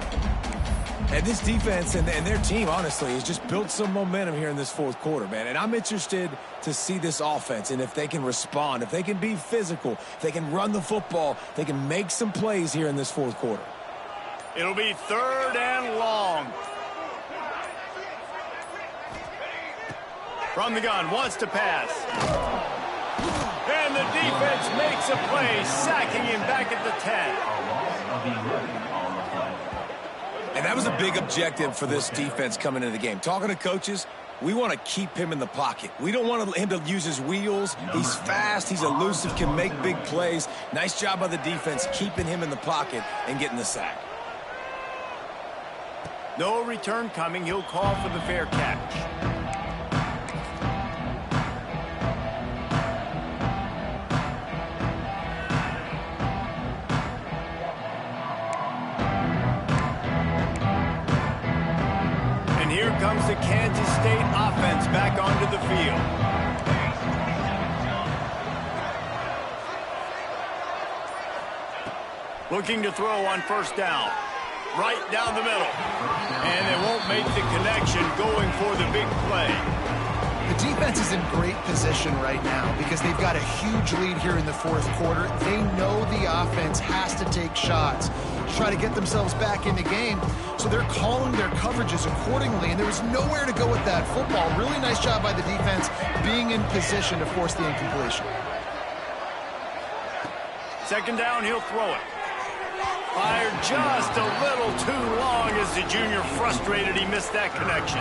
And this defense and their team, honestly, has just built some momentum here in this fourth quarter, man. And I'm interested to see this offense and if they can respond, if they can be physical, if they can run the football, they can make some plays here in this fourth quarter. It'll be 3rd and long. From the gun, wants to pass. And the defense makes a play, sacking him back at the 10. And that was a big objective for this defense coming into the game. Talking to coaches, we want to keep him in the pocket. We don't want him to use his wheels. He's fast, he's elusive, can make big plays. Nice job by the defense keeping him in the pocket and getting the sack. No return coming. He'll call for the fair catch. Here comes the Kansas State offense back onto the field. Looking to throw on 1st down. Right down the middle. And they won't make the connection going for the big play. The defense is in great position right now because they've got a huge lead here in the fourth quarter. They know the offense has to take shots to try to get themselves back in the game. So they're calling their coverages accordingly, and there was nowhere to go with that football. Really nice job by the defense being in position to force the incompletion. 2nd down, he'll throw it. Fired just a little too long as the junior frustrated he missed that connection.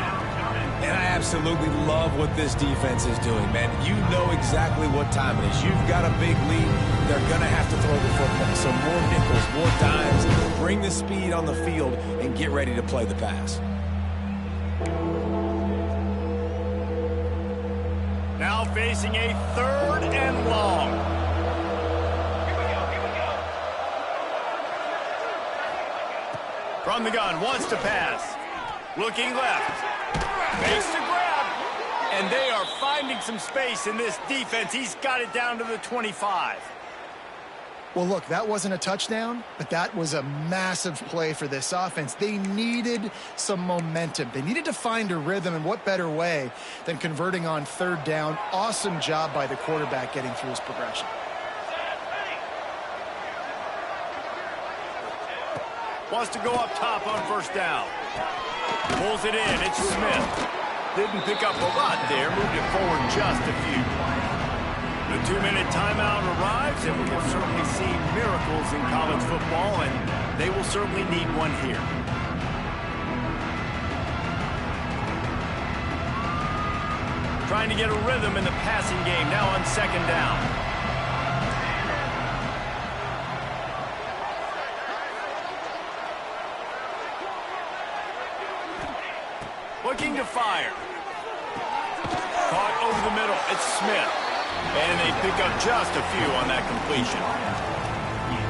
And I absolutely love what this defense is doing, man. You know exactly what time it is. You've got a big lead. They're going to have to throw the football. So more nickels, more dimes, bring the speed on the field, and get ready to play the pass. Now facing a 3rd and long. From the gun, wants to pass. Looking left. Makes the grab. And they are finding some space in this defense. He's got it down to the 25. Well, look, that wasn't a touchdown, but that was a massive play for this offense. They needed some momentum. They needed to find a rhythm, and what better way than converting on 3rd down. Awesome job by the quarterback getting through his progression. Wants to go up top on 1st down. Pulls it in. It's Smith. Didn't pick up a lot there. Moved it forward just a few. The 2-minute timeout arrives, and we have certainly seen miracles in college football, and they will certainly need one here. Trying to get a rhythm in the passing game now on 2nd down. Looking to fire. Caught over the middle. It's Smith. And they pick up just a few on that completion.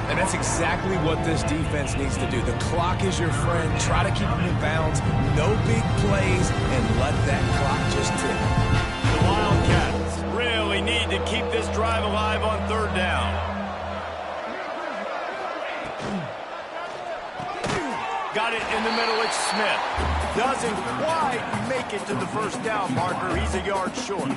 And that's exactly what this defense needs to do. The clock is your friend. Try to keep them in bounds. No big plays, and let that clock just tick. The Wildcats really need to keep this drive alive on 3rd down. Got it in the middle. It's Smith. Doesn't quite make it to the 1st down marker. He's a yard short.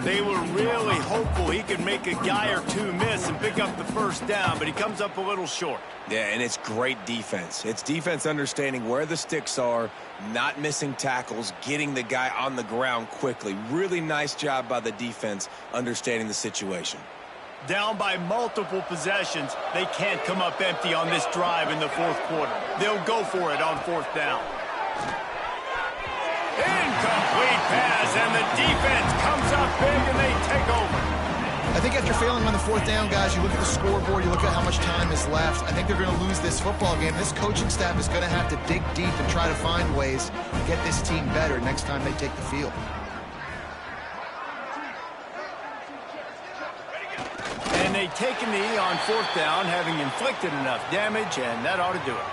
They were really hopeful he could make a guy or two miss and pick up the 1st down, but he comes up a little short. Yeah, and it's great defense. It's defense understanding where the sticks are, not missing tackles, getting the guy on the ground quickly. Really nice job by the defense understanding the situation. Down by multiple possessions, they can't come up empty on this drive in the 4th quarter. They'll go for it on 4th down. Incomplete pass, and the defense comes up big, and they take over. I think after failing on the 4th down, guys, you look at the scoreboard, you look at how much time is left. I think they're going to lose this football game. This coaching staff is going to have to dig deep and try to find ways to get this team better next time they take the field. And they take a knee on 4th down, having inflicted enough damage, and that ought to do it.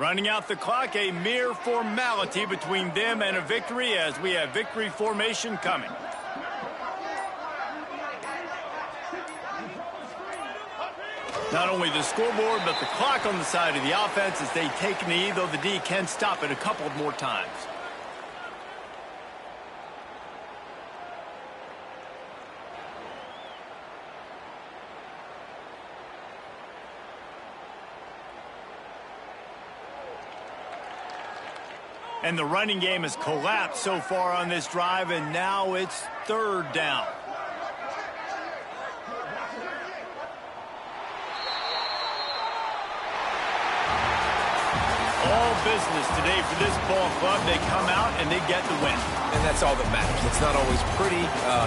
Running out the clock, a mere formality between them and a victory as we have victory formation coming. Not only the scoreboard, but the clock on the side of the offense as they take a knee, though the D can stop it a couple of more times. And the running game has collapsed so far on this drive, and now it's third down. All business today for this ball club. They come out and they get the win. And that's all that matters. It's not always pretty.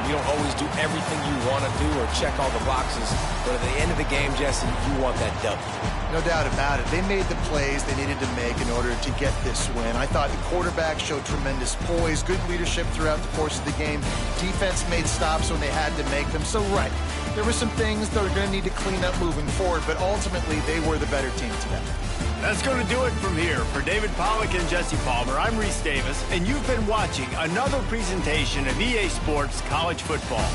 You don't always do everything you want to do or check all the boxes. But at the end of the game, Jesse, you want that W. No doubt about it. They made the plays they needed to make in order to get this win. I thought the quarterback showed tremendous poise, good leadership throughout the course of the game. Defense made stops when they had to make them. So, right, there were some things that are going to need to clean up moving forward, but ultimately they were the better team today. That's going to do it from here. For David Pollack and Jesse Palmer, I'm Reese Davis, and you've been watching another presentation of EA Sports College Football.